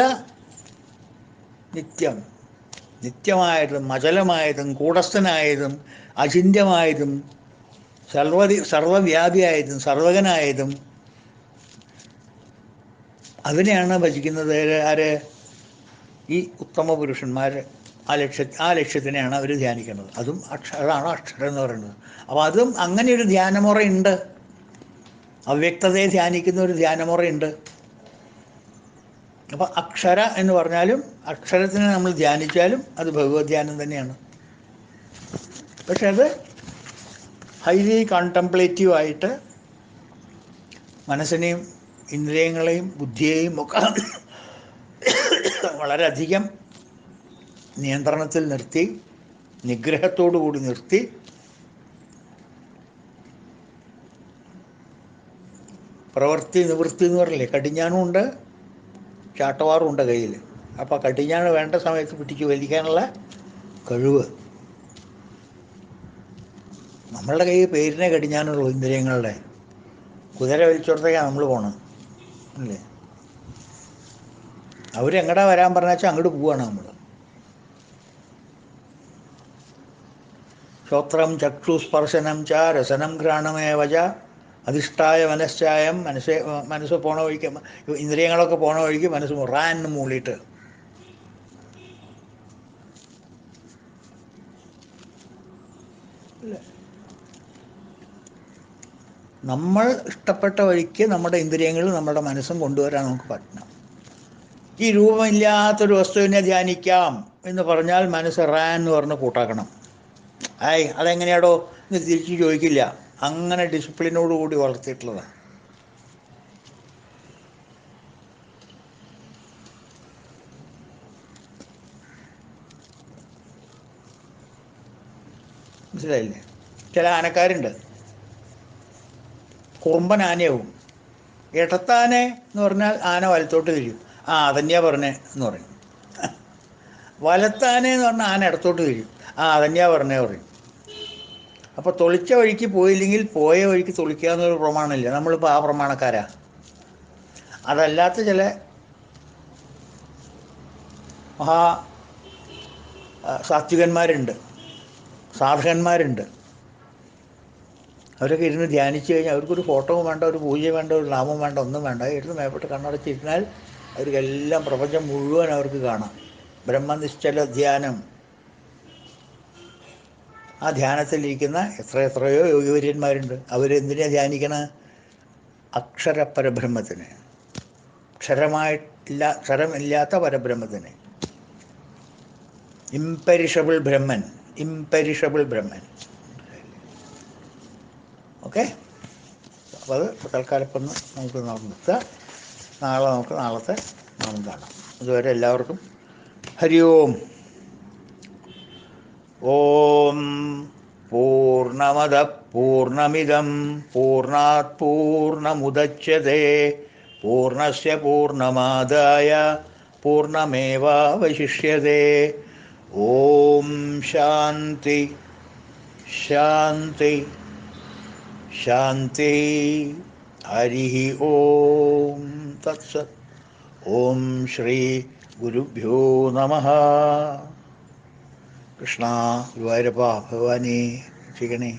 നിത്യം, നിത്യമായതും അചലമായതും കൂടസ്ഥനായതും അചിന്യമായതും സർവവ്യാപിയായതും സർവകനായതും അതിനെയാണ് ഭജിക്കുന്നത്. ആര്? ഈ ഉത്തമ പുരുഷന്മാർ. ആ ലക്ഷ്യത്തിനെയാണ് അവർ ധ്യാനിക്കുന്നത്. അതും അതാണ് അക്ഷരം എന്ന് പറയുന്നത്. അപ്പോൾ അതും അങ്ങനെ ഒരു ധ്യാനമുറയുണ്ട്. അവ്യക്തതയെ ധ്യാനിക്കുന്ന ഒരു ധ്യാനമുറയുണ്ട്. അപ്പം അക്ഷര എന്ന് പറഞ്ഞാലും അക്ഷരത്തിനെ നമ്മൾ ധ്യാനിച്ചാലും അത് ഭഗവത് ധ്യാനം തന്നെയാണ്. പക്ഷെ അത് ഹൈലി കോൺടംപ്ലേറ്റീവായിട്ട് മനസ്സിനെയും ഇന്ദ്രിയങ്ങളെയും ബുദ്ധിയെയും ഒക്കെ വളരെയധികം നിയന്ത്രണത്തിൽ നിർത്തി, നിഗ്രഹത്തോടു കൂടി നിർത്തി പ്രവൃത്തി നിവൃത്തി എന്ന് പറയില്ലേ, കടിഞ്ഞാണും ഉണ്ട് ചാട്ടവാറും ഉണ്ട് കയ്യിൽ. അപ്പോൾ കടിഞ്ഞാണ് വേണ്ട സമയത്ത് പിടിച്ച് വലിക്കാനുള്ള കഴിവ്. നമ്മളുടെ കയ്യിൽ പേരിനെ കടിഞ്ഞാനുള്ളൂ ഇന്ദ്രിയങ്ങളുടെ. കുതിര വലിച്ചോടത്തേക്കാണ് നമ്മൾ പോകണം അല്ലേ. അവരെങ്ങടാ വരാൻ പറഞ്ഞാൽ അങ്ങോട്ട് പോവുകയാണ് നമ്മൾ. ശ്രോത്രം ചക്ഷുസ്പർശനം ച രസനം ഘ്രാണമേവച അധിഷ്ഠായ മനശ്ചായം. മനസ്സ് പോണ വഴിക്ക്, ഇന്ദ്രിയങ്ങളൊക്കെ പോണ വഴിക്ക് മനസ്സ് റാന്ന് മൂളിയിട്ട് നമ്മൾ ഇഷ്ടപ്പെട്ട വഴിക്ക് നമ്മുടെ ഇന്ദ്രിയങ്ങളും നമ്മുടെ മനസ്സും കൊണ്ടുവരാൻ നമുക്ക് പറ്റണം. ഈ രൂപമില്ലാത്തൊരു വസ്തുവിനെ ധ്യാനിക്കാം എന്ന് പറഞ്ഞാൽ മനസ്സ് റാന്ന് പറഞ്ഞ് കൂട്ടാക്കണം. അതെങ്ങനെയാടോ എന്ന് തിരിച്ച് ചോദിക്കില്ല. അങ്ങനെ ഡിസിപ്ലിനോടുകൂടി വളർത്തിയിട്ടുള്ളതാണ്. മനസ്സിലായില്ലേ? ചില ആനക്കാരുണ്ട്, കുറുമ്പൻ ആനയാവും. ഇടത്താനെ എന്ന് പറഞ്ഞാൽ ആന വലത്തോട്ട് തിരിയും. അതന്നെയാ പറഞ്ഞേ എന്ന് പറയും. വലത്താനെ എന്ന് പറഞ്ഞാൽ ആന ഇടത്തോട്ട് തിരിയും. അതന്നെയാ പറഞ്ഞേ പറയും. അപ്പോൾ തൊളിച്ച വഴിക്ക് പോയില്ലെങ്കിൽ പോയ വഴിക്ക് തൊളിക്കുക എന്നൊരു പ്രമാണമില്ല. നമ്മളിപ്പോൾ ആ പ്രമാണക്കാരാ. അതല്ലാത്ത ചില മഹാ സാത്വികന്മാരുണ്ട്, സാധകന്മാരുണ്ട്. അവരൊക്കെ ഇരുന്ന് ധ്യാനിച്ചു കഴിഞ്ഞാൽ അവർക്കൊരു ഫോട്ടോവും വേണ്ട, ഒരു പൂജയും വേണ്ട, ഒരു നാമവും വേണ്ട, ഒന്നും വേണ്ട. ഇരുന്ന് മേപ്പെട്ട് കണ്ണടച്ചിരുന്നാൽ അവർക്കെല്ലാം പ്രപഞ്ചം മുഴുവൻ അവർക്ക് കാണാം. ബ്രഹ്മനിശ്ചല ധ്യാനം. ആ ധ്യാനത്തിലിരിക്കുന്ന എത്രയോ യോഗിവര്യന്മാരുണ്ട്. അവരെന്തിനാ ധ്യാനിക്കണ? അക്ഷരപരബ്രഹ്മത്തിന്, ക്ഷരമില്ലാത്ത പരബ്രഹ്മത്തിന്. Imperishable Brahman, imperishable Brahman. Okay. അപ്പോൾ അത് തൽക്കാലം ഇപ്പം നമുക്ക് നിർത്താം. നാളെ നമുക്ക് നാളത്തെ നാമം കാണാം. അതുവരെ എല്ലാവർക്കും ഹരി ഓം. ഓം പൂർണ്ണമദ പൂർണ്ണമിദം പൂർണ്ണാത് പൂർണ്ണമുദച്യതേ പൂർണ്ണസ്യ പൂർണ്ണമാദായ പൂർണ്ണമേവാവശിഷ്യതേ. ഓം ശാന്തി ശാന്തി ശാന്തി. ഹരി ഓം തത്സത്. ഓം ശ്രീ ഗുരുഭ്യോ നമഃ. കൃഷ്ണ, ഗുരുവായൂരപ്പ ഭഗവാനെ രക്ഷിക്കണേ.